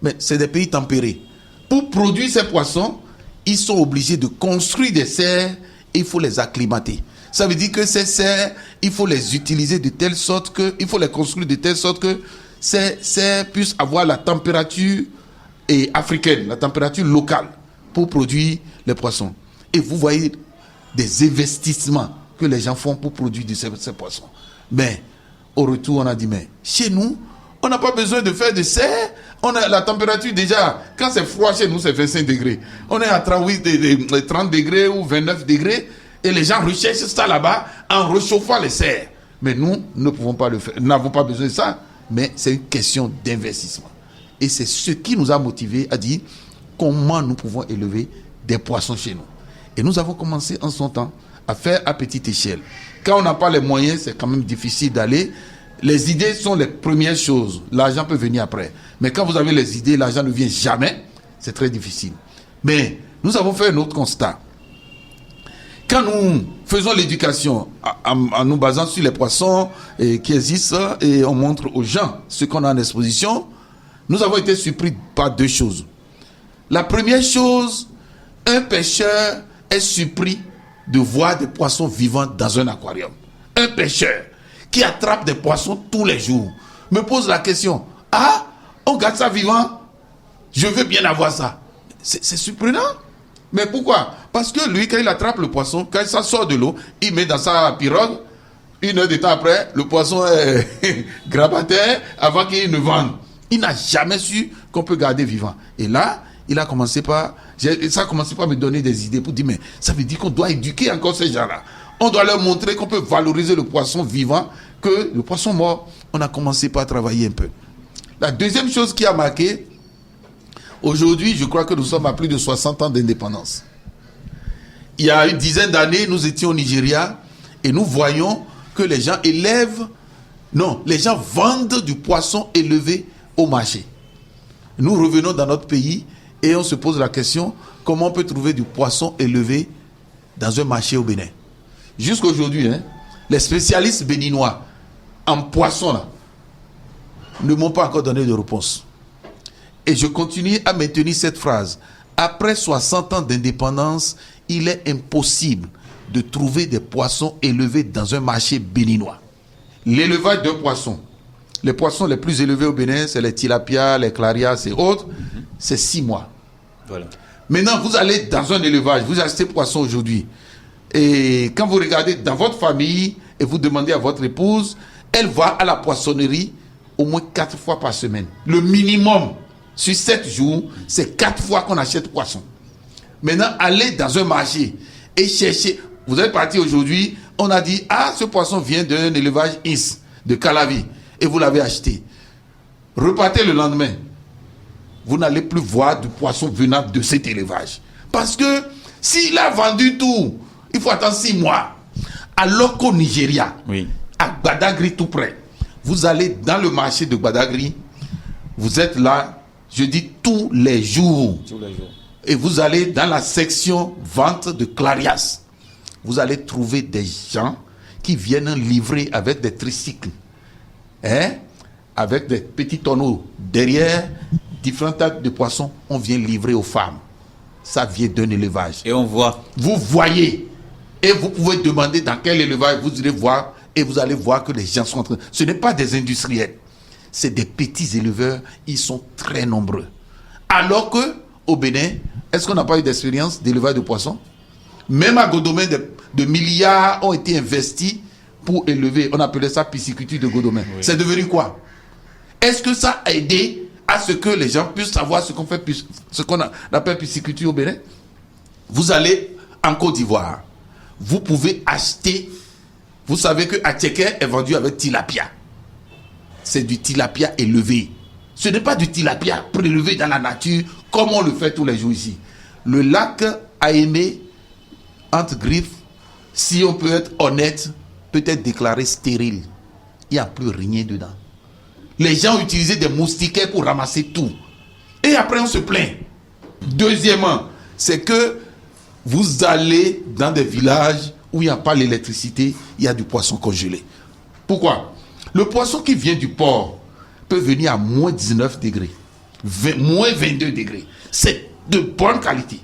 B: Mais c'est des pays tempérés. Pour produire ces poissons, ils sont obligés de construire des serres et il faut les acclimater. Ça veut dire que ces serres, il faut les utiliser de telle sorte que, il faut les construire de telle sorte que ces serres puissent avoir la température africaine, la température locale pour produire les poissons. Et vous voyez des investissements que les gens font pour produire ces poissons. Mais au retour, on a dit, mais chez nous, on n'a pas besoin de faire de serre. On a la température déjà, quand c'est froid chez nous, c'est 25 degrés. On est à 30 degrés ou 29 degrés et les gens recherchent ça là-bas en réchauffant les serres. Mais nous ne pouvons pas le faire. Nous n'avons pas besoin de ça, mais c'est une question d'investissement. Et c'est ce qui nous a motivés à dire comment nous pouvons élever des poissons chez nous. Et nous avons commencé en son temps à faire à petite échelle. Quand on n'a pas les moyens, c'est quand même difficile d'aller. Les idées sont les premières choses. L'argent peut venir après. Mais quand vous avez les idées, l'argent ne vient jamais. C'est très difficile. Mais nous avons fait un autre constat. Quand nous faisons l'éducation en nous basant sur les poissons qui existent et on montre aux gens ce qu'on a en exposition, nous avons été surpris par deux choses. La première chose, un pêcheur est surpris de voir des poissons vivants dans un aquarium. Un pêcheur qui attrape des poissons tous les jours me pose la question, ah, on garde ça vivant? Je veux bien avoir ça. C'est surprenant. Mais pourquoi? Parce que lui, quand il attrape le poisson, quand ça sort de l'eau, il met dans sa pirogue. 1 heure de temps après, le poisson est grabataire avant qu'il ne vende. Il n'a jamais su qu'on peut garder vivant. Et là, ça a commencé par me donner des idées pour dire, mais ça veut dire qu'on doit éduquer encore ces gens-là. On doit leur montrer qu'on peut valoriser le poisson vivant, que le poisson mort. On a commencé par travailler un peu. La deuxième chose qui a marqué, aujourd'hui, je crois que nous sommes à plus de 60 ans d'indépendance. Il y a une dizaine d'années, nous étions au Nigeria et nous voyons que les gens les gens vendent du poisson élevé au marché. Nous revenons dans notre pays et on se pose la question, comment on peut trouver du poisson élevé dans un marché au Bénin? Jusqu'à aujourd'hui, les spécialistes béninois en poisson là, ne m'ont pas encore donné de réponse. Et je continue à maintenir cette phrase. Après 60 ans d'indépendance, il est impossible de trouver des poissons élevés dans un marché béninois. L'élevage d'un poisson, les poissons les plus élevés au Bénin, c'est les tilapias, les clarias et autres, c'est 6 mois. Voilà. Maintenant, vous allez dans un élevage, vous achetez poisson aujourd'hui. Et quand vous regardez dans votre famille et vous demandez à votre épouse, elle va à la poissonnerie au moins 4 fois par semaine. Le minimum sur 7 jours, c'est 4 fois qu'on achète poisson. Maintenant, allez dans un marché et cherchez. Vous êtes parti aujourd'hui, on a dit, ah, ce poisson vient d'un élevage IS, de Calavi, et vous l'avez acheté. Repartez le lendemain. Vous n'allez plus voir du poisson venant de cet élevage. Parce que s'il a vendu tout, il faut attendre 6 mois. Alors qu'au Nigeria, à Badagry tout près, vous allez dans le marché de Badagry, vous êtes là, je dis tous les jours. Et vous allez dans la section vente de Clarias. Vous allez trouver des gens qui viennent livrer avec des tricycles. Avec des petits tonneaux derrière, différents tas de poissons, on vient livrer aux femmes. Ça vient d'un élevage.
A: Et on voit.
B: Vous voyez. Et vous pouvez demander dans quel élevage vous irez voir. Et vous allez voir que les gens sont en train... Ce n'est pas des industriels. C'est des petits éleveurs. Ils sont très nombreux. Alors que au Bénin, est-ce qu'on n'a pas eu d'expérience d'élevage de poissons? Même à Godomé, de milliards ont été investis pour élever. On appelait ça pisciculture de Godomé. Oui. C'est devenu quoi? Est-ce que ça a aidé à ce que les gens puissent savoir ce qu'on appelle pisciculture au Bénin? Vous allez en Côte d'Ivoire. Vous pouvez acheter. Vous savez que Attiéké est vendu avec tilapia. C'est du tilapia élevé. Ce n'est pas du tilapia prélevé dans la nature comme on le fait tous les jours ici. Le lac a aimé, entre griffes, si on peut être honnête, peut être déclaré stérile. Il n'y a plus rien dedans. Les gens utilisaient des moustiquaires pour ramasser tout. Et après on se plaint. Deuxièmement, c'est que vous allez dans des villages où il n'y a pas l'électricité, il y a du poisson congelé. Pourquoi? Le poisson qui vient du port peut venir à moins 19 degrés, moins 22 degrés. C'est de bonne qualité.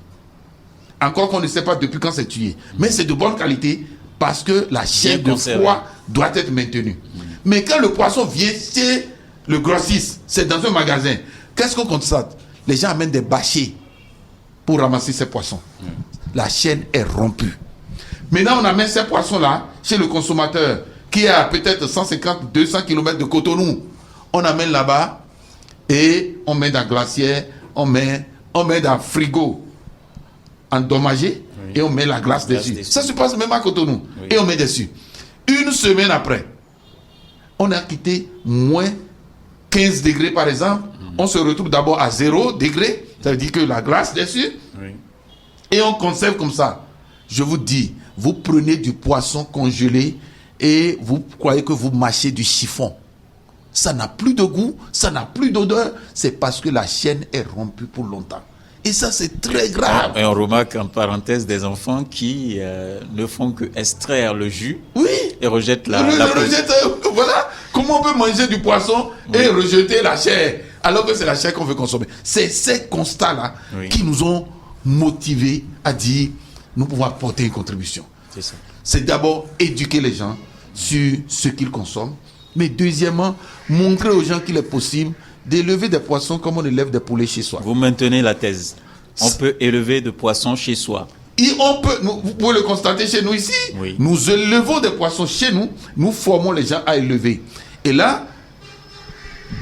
B: Encore qu'on ne sait pas depuis quand c'est tué. Mais c'est de bonne qualité parce que la chaîne de froid doit être maintenue. Mais quand le poisson vient chez le grossiste, c'est dans un magasin, qu'est-ce qu'on constate? Les gens amènent des bâchers pour ramasser ces poissons. La chaîne est rompue. Maintenant, on amène ces poissons-là chez le consommateur qui est à peut-être 150, 200 km de Cotonou. On amène là-bas et on met dans la glacière, on met dans le frigo endommagé et on met la glace dessus. Ça se passe même à Cotonou. Et on met dessus. Une semaine après, on a quitté moins 15 degrés par exemple. On se retrouve d'abord à 0 degré. Ça veut dire que la glace dessus. Et on conserve comme ça. Je vous dis, vous prenez du poisson congelé et vous croyez que vous mâchez du chiffon. Ça n'a plus de goût, ça n'a plus d'odeur. C'est parce que la chaîne est rompue pour longtemps. Et ça, c'est très grave.
A: Et on remarque en parenthèse des enfants qui ne font que extraire le jus et rejettent la peau.
B: Voilà. Comment on peut manger du poisson et rejeter la chair alors que c'est la chair qu'on veut consommer? C'est ces constats-là qui nous ont motivés à dire nous pouvons apporter une contribution.
A: C'est ça.
B: C'est d'abord éduquer les gens sur ce qu'ils consomment, mais deuxièmement, montrer aux gens qu'il est possible d'élever des poissons comme on élève des poulets chez soi.
A: Vous maintenez la thèse. On peut élever des poissons chez soi.
B: Et vous pouvez le constater chez nous ici.
A: Oui.
B: Nous élevons des poissons chez nous, nous formons les gens à élever. Et là,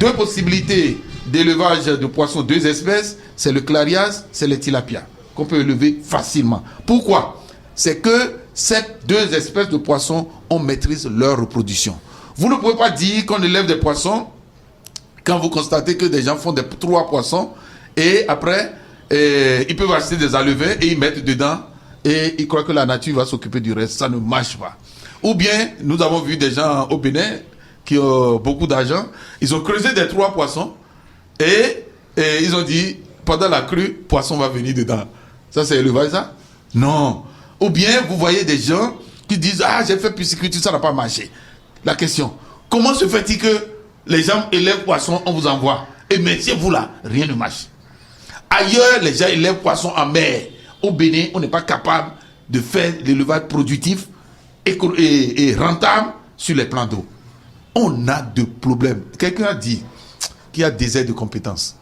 B: deux possibilités d'élevage de poissons, deux espèces, c'est le clarias, c'est le tilapia, qu'on peut élever facilement. Pourquoi? C'est que ces deux espèces de poissons, on maîtrise leur reproduction. Vous ne pouvez pas dire qu'on élève des poissons quand vous constatez que des gens font 3 poissons et après, ils peuvent acheter des alevins et ils mettent dedans et ils croient que la nature va s'occuper du reste. Ça ne marche pas. Ou bien, nous avons vu des gens au Bénin qui ont beaucoup d'argent. Ils ont creusé des 3 poissons et ils ont dit, pendant la crue, poisson va venir dedans. Ça, c'est élevage, ça? Non. Ou bien, vous voyez des gens qui disent, ah, j'ai fait pisciculture, ça n'a pas marché. La question, comment se fait-il que les gens élèvent poissons, on vous envoie et mettiez-vous là, rien ne marche. Ailleurs, les gens élèvent poissons en mer. Au Bénin, on n'est pas capable de faire l'élevage productif et rentable sur les plans d'eau. On a de problèmes. Quelqu'un a dit qu'il y a des aides de compétences.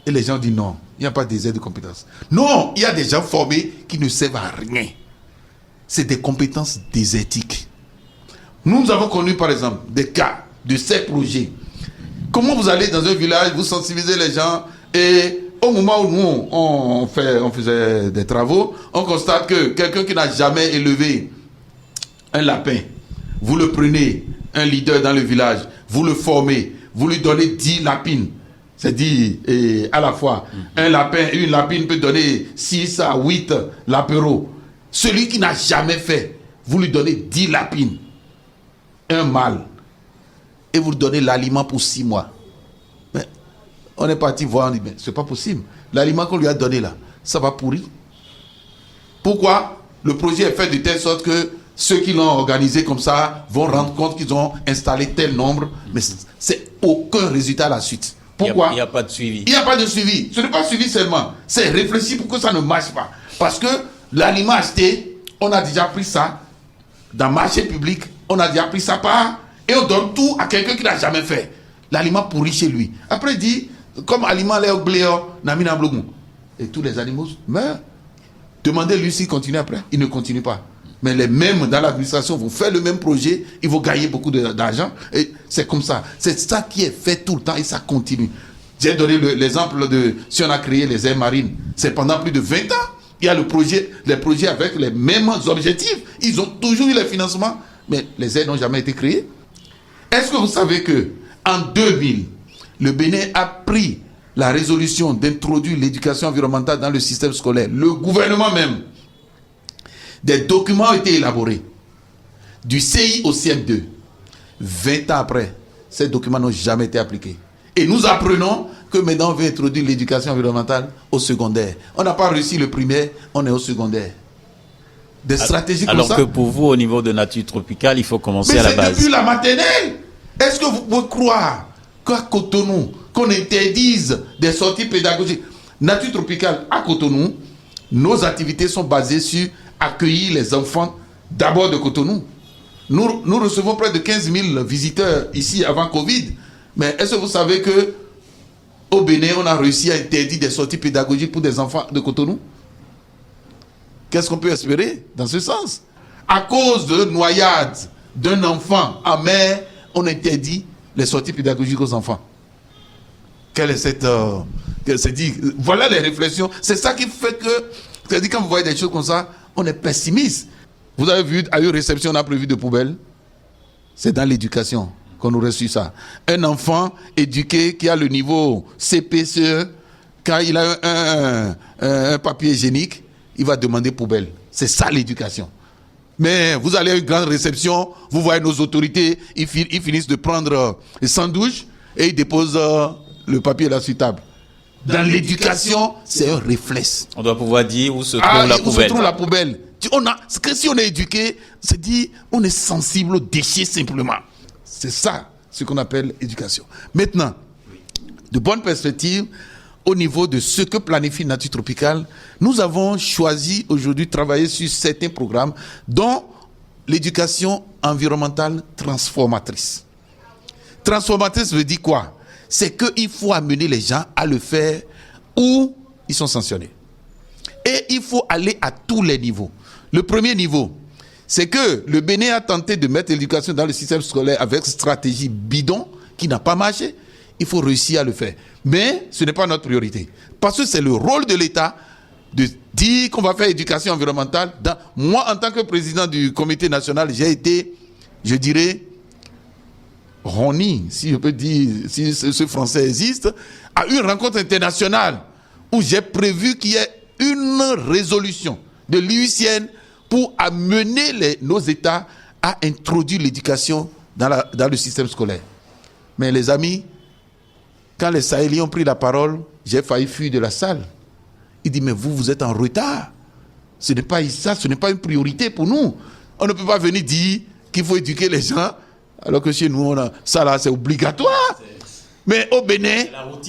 B: Et les gens disent non, il n'y a pas des aides de compétences. Non, il y a des gens formés qui ne servent à rien. C'est des compétences désertiques. Nous avons connu par exemple des cas de ces projets. Comment vous allez dans un village, vous sensibilisez les gens et au moment où nous on faisait des travaux, on constate que quelqu'un qui n'a jamais élevé un lapin, vous le prenez, un leader dans le village, vous le formez, vous lui donnez 10 lapines. C'est dit à la fois, un lapin, une lapine peut donner 6 à 8 lapéros. Celui qui n'a jamais fait, vous lui donnez 10 lapines, un mâle, et vous lui donnez l'aliment pour 6 mois. Mais on est parti voir, on dit, mais c'est pas possible. L'aliment qu'on lui a donné là, ça va pourrir. Pourquoi? Le projet est fait de telle sorte que ceux qui l'ont organisé comme ça vont rendre compte qu'ils ont installé tel nombre, mais c'est aucun résultat à la suite. Pourquoi?
A: Il n'y a pas de suivi.
B: Il n'y a pas de suivi. Ce n'est pas suivi seulement. C'est réfléchi pour que ça ne marche pas. Parce que l'aliment acheté, on a déjà pris ça dans le marché public, on a déjà pris ça part et on donne tout à quelqu'un qui n'a jamais fait. L'aliment pourrit chez lui. Après, il dit, comme aliment, léo, bléo, namina bloumou. Et tous les animaux meurent. Demandez-lui s'il continue après. Il ne continue pas. Mais les mêmes dans l'administration vont faire le même projet, ils vont gagner beaucoup d'argent. Et c'est comme ça. C'est ça qui est fait tout le temps et ça continue. J'ai donné l'exemple de si on a créé les aires marines. C'est pendant plus de 20 ans. Il y a les projets avec les mêmes objectifs. Ils ont toujours eu les financements, mais les aires n'ont jamais été créées. Est-ce que vous savez que en 2000, le Bénin a pris la résolution d'introduire l'éducation environnementale dans le système scolaire? Le gouvernement même. Des documents ont été élaborés du CI au CM2. 20 ans après, ces documents n'ont jamais été appliqués. Et nous apprenons que maintenant on veut introduire l'éducation environnementale au secondaire. On n'a pas réussi le primaire, on est au secondaire. Des stratégies comme ça.
A: Alors que pour vous, au niveau de nature tropicale, il faut commencer à la base.
B: Mais c'est depuis la maternelle. Est-ce que vous pouvez croire qu'à Cotonou, qu'on interdise des sorties pédagogiques? Nature tropicale à Cotonou, nos activités sont basées sur accueillir les enfants d'abord de Cotonou. Nous recevons près de 15 000 visiteurs ici avant Covid. Mais est-ce que vous savez que au Bénin, on a réussi à interdire des sorties pédagogiques pour des enfants de Cotonou? Qu'est-ce qu'on peut espérer dans ce sens? à cause de noyade d'un enfant en mer, on interdit les sorties pédagogiques aux enfants. Quelle est cette... voilà les réflexions. C'est ça qui fait que, c'est-à-dire quand vous voyez des choses comme ça, on est pessimiste. Vous avez vu, à une réception, on a prévu de poubelles. C'est dans l'éducation qu'on aurait su ça. Un enfant éduqué qui a le niveau CPCE, quand il a un papier hygiénique, il va demander poubelle. C'est ça l'éducation. Mais vous allez à une grande réception, vous voyez nos autorités, ils finissent de prendre les sandwichs et ils déposent le papier là sur table. Dans l'éducation, c'est un réflexe.
A: On doit pouvoir dire où se trouve la poubelle.
B: Où se trouve la poubelle. C'est que si on est éduqué, c'est dit on est sensible aux déchets simplement. C'est ça ce qu'on appelle éducation. Maintenant, de bonnes perspectives, au niveau de ce que planifie Nature Tropicale, nous avons choisi aujourd'hui de travailler sur certains programmes, dont l'éducation environnementale transformatrice. Transformatrice veut dire quoi? C'est qu'il faut amener les gens à le faire où ils sont sanctionnés. Et il faut aller à tous les niveaux. Le premier niveau, c'est que le Bénin a tenté de mettre l'éducation dans le système scolaire avec une stratégie bidon qui n'a pas marché. Il faut réussir à le faire. Mais ce n'est pas notre priorité. Parce que c'est le rôle de l'État de dire qu'on va faire éducation environnementale. Moi, en tant que président du comité national, j'ai été, je dirais, Roni, si je peux dire, si ce français existe, à une rencontre internationale où j'ai prévu qu'il y ait une résolution de l'UICN pour amener nos États à introduire l'éducation dans le système scolaire. Mais les amis, quand les Sahéliens ont pris la parole, j'ai failli fuir de la salle. Il dit, mais vous êtes en retard. Ce n'est pas ça, ce n'est pas une priorité pour nous. On ne peut pas venir dire qu'il faut éduquer les gens, alors que chez nous, ça là, c'est obligatoire. Mais au Bénin,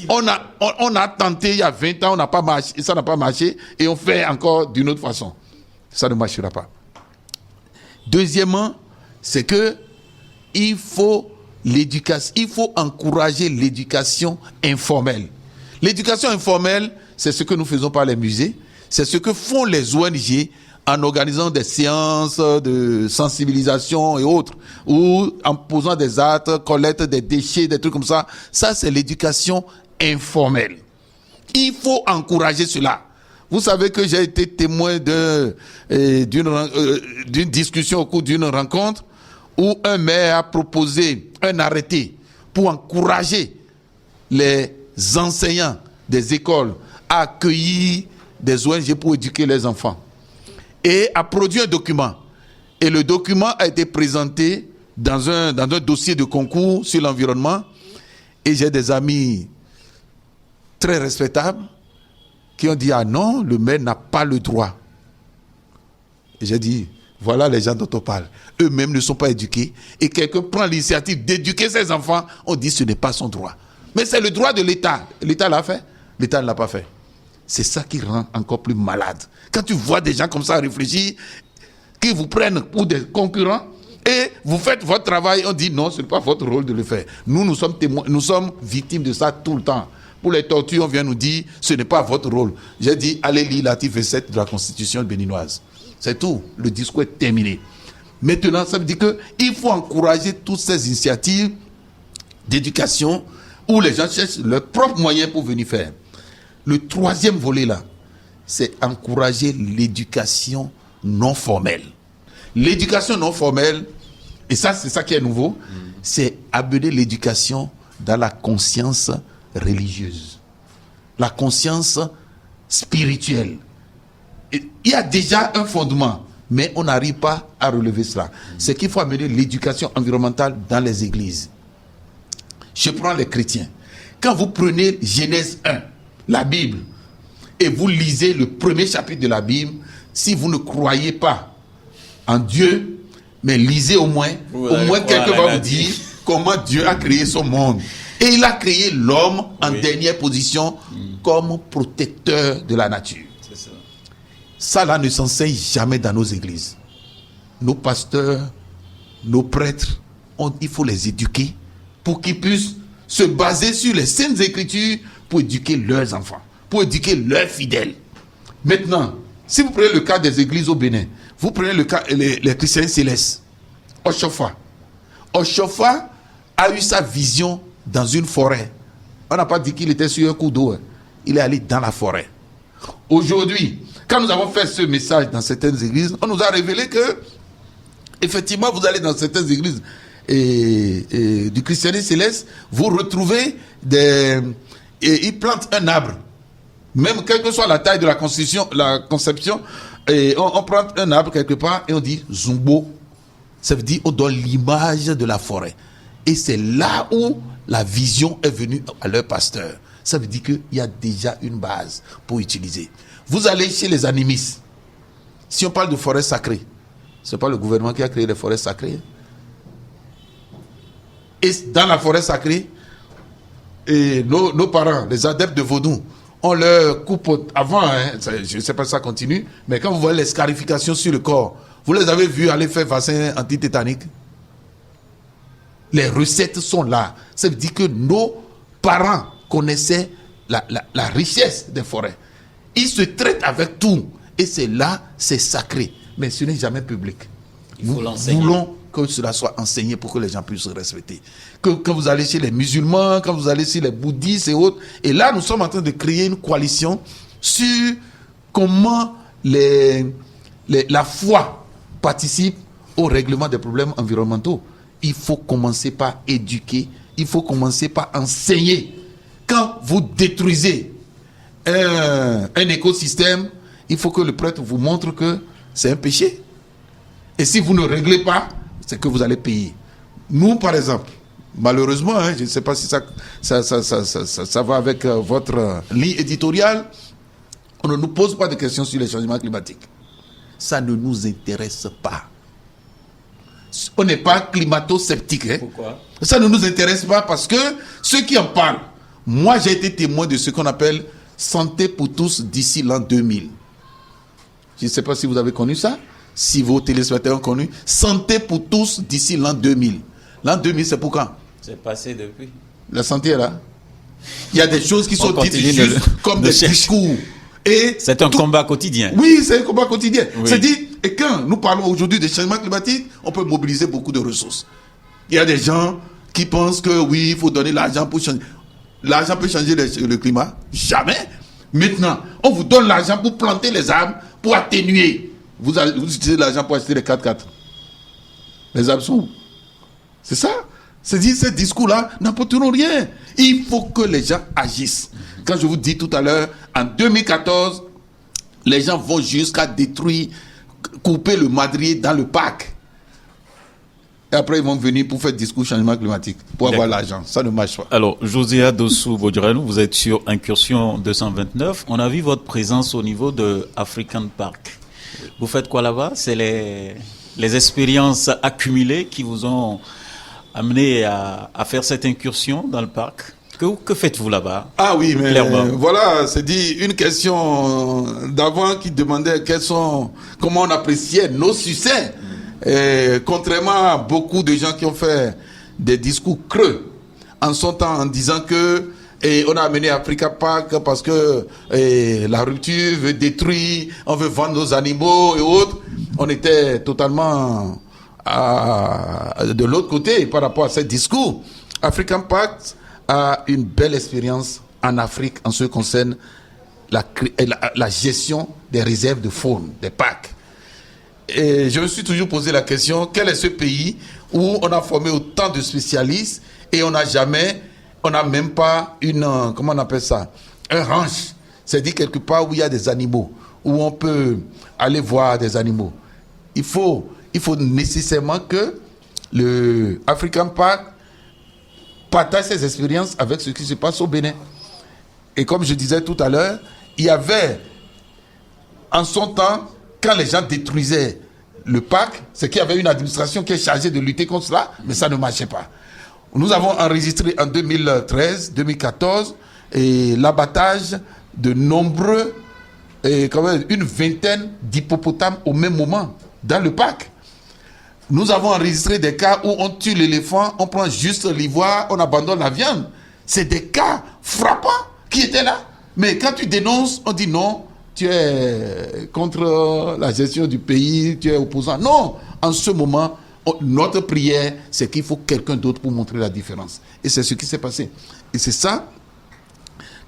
B: on a tenté il y a 20 ans, on n'a pas marché, ça n'a pas marché, et on fait encore d'une autre façon. Ça ne marchera pas. Deuxièmement, c'est que il faut encourager l'éducation informelle. L'éducation informelle, c'est ce que nous faisons par les musées, c'est ce que font les ONG en organisant des séances de sensibilisation et autres, ou en posant des actes, collecte des déchets, des trucs comme ça. Ça, c'est l'éducation informelle. Il faut encourager cela. Vous savez que j'ai été témoin d'une discussion au cours d'une rencontre où un maire a proposé un arrêté pour encourager les enseignants des écoles à accueillir des ONG pour éduquer les enfants. Et a produit un document. Et le document a été présenté dans un dossier de concours sur l'environnement. Et j'ai des amis très respectables qui ont dit, ah non, le maire n'a pas le droit. Et j'ai dit, voilà les gens dont on parle. Eux-mêmes ne sont pas éduqués. Et quelqu'un prend l'initiative d'éduquer ses enfants. On dit, ce n'est pas son droit. Mais c'est le droit de l'État. L'État l'a fait. L'État ne l'a pas fait. C'est ça qui rend encore plus malade. Quand tu vois des gens comme ça réfléchir, qui vous prennent pour des concurrents, et vous faites votre travail, on dit non, ce n'est pas votre rôle de le faire. Nous sommes témoins, nous sommes victimes de ça tout le temps. Pour les tortures, on vient nous dire, ce n'est pas votre rôle. J'ai dit, allez lire l'article 7 de la Constitution béninoise. C'est tout. Le discours est terminé. Maintenant, ça veut dire qu'il faut encourager toutes ces initiatives d'éducation où les gens cherchent leurs propres moyens pour venir faire. Le troisième volet là, c'est encourager l'éducation non formelle. L'éducation non formelle, et ça c'est ça qui est nouveau, c'est amener l'éducation dans la conscience religieuse, la conscience spirituelle. Et il y a déjà un fondement, mais on n'arrive pas à relever cela. C'est qu'il faut amener l'éducation environnementale dans les églises. Je prends les chrétiens. Quand vous prenez Genèse 1, la Bible, et vous lisez le premier chapitre de la Bible, si vous ne croyez pas en Dieu, mais lisez au moins quelqu'un va vous dire comment Dieu a créé son monde. Et il a créé l'homme en dernière position comme protecteur de la nature. C'est ça. Ça là ne s'enseigne jamais dans nos églises. Nos pasteurs, nos prêtres, il faut les éduquer pour qu'ils puissent se baser sur les saintes écritures pour éduquer leurs enfants, pour éduquer leurs fidèles. Maintenant, si vous prenez le cas des églises au Bénin, Vous prenez le cas, les chrétiens célestes. Oshofa. Oshofa a eu sa vision dans une forêt. On n'a pas dit qu'il était sur un coup d'eau. Il est allé dans la forêt. Aujourd'hui, quand nous avons fait ce message dans certaines églises, on nous a révélé que, effectivement, vous allez dans certaines églises du christianisme céleste, vous retrouvez ils plantent un arbre. Même quelle que soit la taille de la conception, et on prend un arbre quelque part et on dit Zumbo. Ça veut dire on donne l'image de la forêt. Et c'est là où la vision est venue à leur pasteur. Ça veut dire qu'il y a déjà une base pour utiliser. Vous allez chez les animistes. Si on parle de forêt sacrée, ce n'est pas le gouvernement qui a créé les forêts sacrées. Et dans la forêt sacrée, et nos parents, les adeptes de vaudou, on leur coupe avant, je ne sais pas si ça continue, mais quand vous voyez les scarifications sur le corps, vous les avez vus aller faire vaccin antitétanique. Les recettes sont là. Ça veut dire que nos parents connaissaient la richesse des forêts. Ils se traitent avec tout. Et c'est là, c'est sacré. Mais ce n'est jamais public.
A: Il faut
B: l'enseigner. Nous voulons que cela soit enseigné pour que les gens puissent se respecter. Quand vous allez chez les musulmans, quand vous allez chez les bouddhistes et autres, et là nous sommes en train de créer une coalition sur comment la foi participe au règlement des problèmes environnementaux. Il faut commencer par éduquer, il faut commencer par enseigner. Quand vous détruisez un écosystème, il faut que le prêtre vous montre que c'est un péché. Et si vous ne réglez pas, c'est que vous allez payer. Nous, par exemple, malheureusement, je ne sais pas si ça va avec votre ligne éditoriale, on ne nous pose pas de questions sur les changements climatiques. Ça ne nous intéresse pas. On n'est pas climato-sceptique.
A: Pourquoi?
B: Ça ne nous intéresse pas parce que ceux qui en parlent, moi j'ai été témoin de ce qu'on appelle santé pour tous d'ici l'an 2000. Je ne sais pas si vous avez connu ça. Si vos téléspectateurs ont connu, santé pour tous d'ici l'an 2000. L'an 2000, c'est pour quand?
A: C'est passé depuis.
B: La santé est là. Il y a des choses qui sont dites juste comme des discours. Et
A: c'est un combat quotidien.
B: Oui, c'est un combat quotidien.
A: Oui.
B: C'est dit, et quand nous parlons aujourd'hui des changements climatiques, on peut mobiliser beaucoup de ressources. Il y a des gens qui pensent que oui, il faut donner l'argent pour changer. L'argent peut changer le climat? Jamais. Maintenant, on vous donne l'argent pour planter les arbres, pour atténuer. Vous utilisez l'argent pour acheter les 4x4. Les arbres sont où? C'est ça. C'est dit, ces discours-là n'apporteront rien. Il faut que les gens agissent. Quand je vous dis tout à l'heure, en 2014, les gens vont jusqu'à détruire, couper le madrier dans le parc. Et après, ils vont venir pour faire discours changement climatique, pour avoir l'argent. Ça ne marche pas.
A: Alors, Josiah Dossou-Bodjourelou, vous êtes sur Incursion 229. On a vu votre présence au niveau de African Park. Vous faites quoi là-bas? C'est les expériences accumulées qui vous ont amené à faire cette incursion dans le parc. Que faites-vous là-bas?
B: Ah oui, mais
A: clairement.
B: Voilà, c'est dit une question d'avant qui demandait comment on appréciait nos succès. Et contrairement à beaucoup de gens qui ont fait des discours creux en son temps en disant que on a amené Africa Park parce que la rupture veut détruire, on veut vendre nos animaux et autres. On était totalement de l'autre côté par rapport à ces discours. African Park a une belle expérience en Afrique en ce qui concerne la gestion des réserves de faune, des parcs. Et je me suis toujours posé la question, quel est ce pays où on a formé autant de spécialistes et on n'a même pas comment on appelle ça, un ranch, c'est-à-dire quelque part où il y a des animaux, où on peut aller voir des animaux. Il faut nécessairement que le African Park partage ses expériences avec ce qui se passe au Bénin. Et comme je disais tout à l'heure, il y avait en son temps, quand les gens détruisaient le parc, c'est qu'il y avait une administration qui est chargée de lutter contre cela, mais ça ne marchait pas. Nous avons enregistré en 2013, 2014, l'abattage de nombreux, quand même une vingtaine d'hippopotames au même moment dans le parc. Nous avons enregistré des cas où on tue l'éléphant, on prend juste l'ivoire, on abandonne la viande. C'est des cas frappants qui étaient là. Mais quand tu dénonces, on dit non, tu es contre la gestion du pays, tu es opposant. Non, en ce moment, notre prière, c'est qu'il faut quelqu'un d'autre pour montrer la différence. Et c'est ce qui s'est passé. Et c'est ça,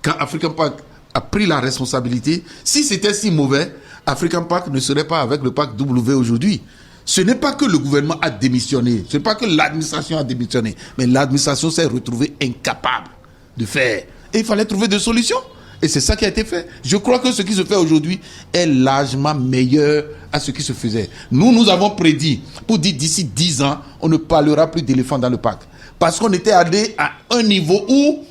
B: quand African Park a pris la responsabilité, si c'était si mauvais, African Park ne serait pas avec le Parc W aujourd'hui. Ce n'est pas que le gouvernement a démissionné, ce n'est pas que l'administration a démissionné, mais l'administration s'est retrouvée incapable de faire. Et il fallait trouver des solutions. Et c'est ça qui a été fait. Je crois que ce qui se fait aujourd'hui est largement meilleur à ce qui se faisait. Nous avons prédit, pour dire d'ici 10 ans, on ne parlera plus d'éléphants dans le parc. Parce qu'on était allé à un niveau où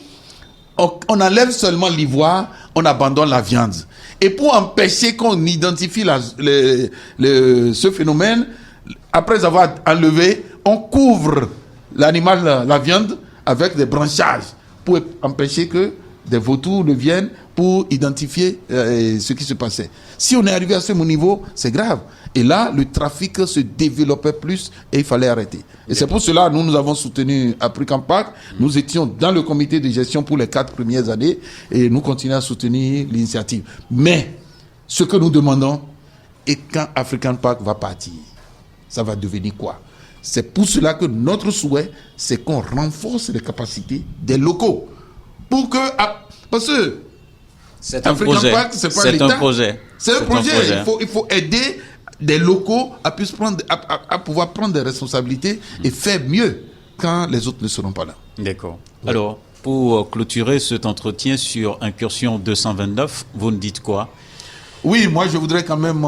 B: on enlève seulement l'ivoire, on abandonne la viande. Et pour empêcher qu'on identifie ce phénomène, après avoir enlevé, on couvre l'animal, la viande, avec des branchages pour empêcher que des vautours ne viennent pour identifier ce qui se passait. Si on est arrivé à ce niveau, c'est grave. Et là, le trafic se développait plus et il fallait arrêter. Et c'est pour cela que nous avons soutenu African Park. Nous étions dans le comité de gestion pour les 4 premières années et nous continuons à soutenir l'initiative. Mais ce que nous demandons est quand African Park va partir, ça va devenir quoi? C'est pour cela que notre souhait, c'est qu'on renforce les capacités des locaux. Pour que... Parce que
A: c'est un projet.
B: Park, c'est pas l'État.
A: Un projet.
B: C'est un projet. Il faut aider des locaux à pouvoir prendre des responsabilités et faire mieux quand les autres ne seront pas là.
A: D'accord. Ouais. Alors, pour clôturer cet entretien sur Incursion 229, vous nous dites quoi?
B: Oui, moi je voudrais quand même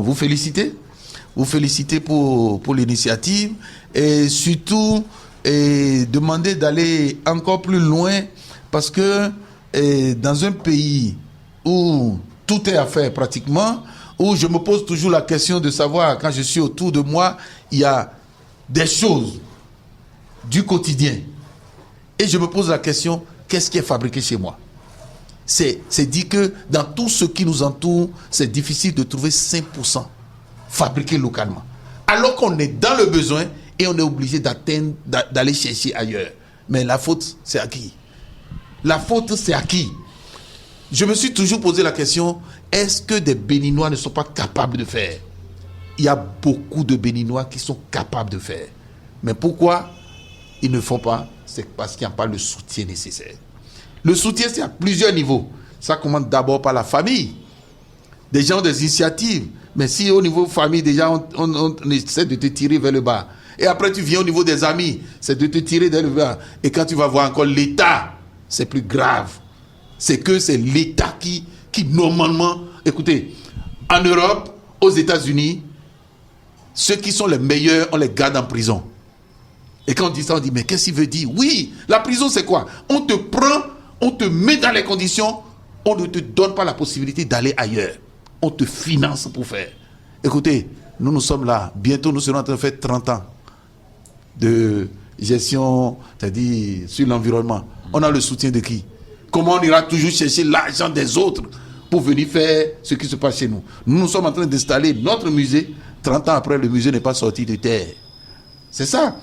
B: vous féliciter. Vous féliciter pour l'initiative et surtout demander d'aller encore plus loin parce que dans un pays où tout est à faire pratiquement, où je me pose toujours la question de savoir, quand je suis autour de moi, il y a des choses du quotidien. Et je me pose la question, qu'est-ce qui est fabriqué chez moi? C'est dit que dans tout ce qui nous entoure, c'est difficile de trouver 5% fabriqué localement. Alors qu'on est dans le besoin et on est obligé d'aller chercher ailleurs. Mais la faute, c'est à qui? La faute, c'est à qui? Je me suis toujours posé la question, est-ce que des Béninois ne sont pas capables de faire? Il y a beaucoup de Béninois qui sont capables de faire. Mais pourquoi ils ne font pas? C'est parce qu'il n'y a pas le soutien nécessaire. Le soutien, c'est à plusieurs niveaux. Ça commence d'abord par la famille. Des gens ont des initiatives. Mais si au niveau famille, déjà, on essaie de te tirer vers le bas. Et après, tu viens au niveau des amis, c'est de te tirer vers le bas. Et quand tu vas voir encore l'État, c'est plus grave. C'est que c'est l'État qui normalement... Écoutez, en Europe, aux États-Unis, ceux qui sont les meilleurs, on les garde en prison. Et quand on dit ça, on dit, mais qu'est-ce qu'il veut dire? Oui, la prison, c'est quoi? On te prend, on te met dans les conditions, on ne te donne pas la possibilité d'aller ailleurs. On te finance pour faire. Écoutez, nous sommes là. Bientôt, nous serons en train de faire 30 ans de gestion, c'est-à-dire sur l'environnement. On a le soutien de qui? Comment on ira toujours chercher l'argent des autres pour venir faire ce qui se passe chez nous? Nous sommes en train d'installer notre musée. 30 ans après, le musée n'est pas sorti de terre. C'est ça.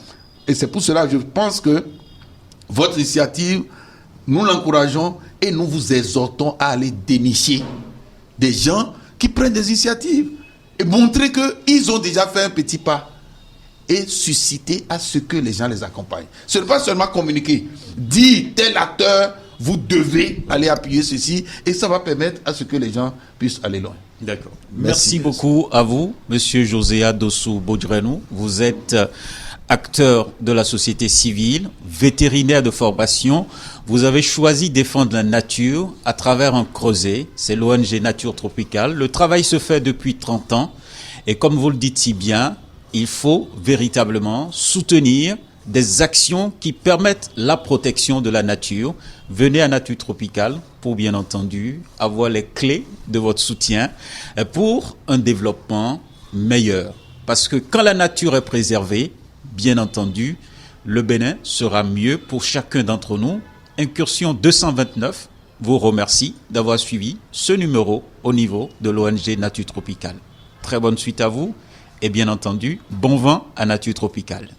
B: Et c'est pour cela que je pense que votre initiative, nous l'encourageons et nous vous exhortons à aller dénicher des gens qui prennent des initiatives et montrer qu'ils ont déjà fait un petit pas et susciter à ce que les gens les accompagnent. Ce n'est pas seulement communiquer. Dire tel acteur, vous devez aller appuyer ceci et ça va permettre à ce que les gens puissent aller loin.
A: D'accord. Merci beaucoup à vous, Monsieur José Adossou Bodjrenou. Vous êtes acteur de la société civile, vétérinaire de formation. Vous avez choisi de défendre la nature à travers un creuset. C'est l'ONG Nature Tropicale. Le travail se fait depuis 30 ans. Et comme vous le dites si bien, il faut véritablement soutenir des actions qui permettent la protection de la nature. Venez à Nature Tropicale pour, bien entendu, avoir les clés de votre soutien pour un développement meilleur. Parce que quand la nature est préservée, bien entendu, le Bénin sera mieux pour chacun d'entre nous. Incursion 229 vous remercie d'avoir suivi ce numéro au niveau de l'ONG Nature Tropicale. Très bonne suite à vous et bien entendu, bon vent à Nature Tropicale.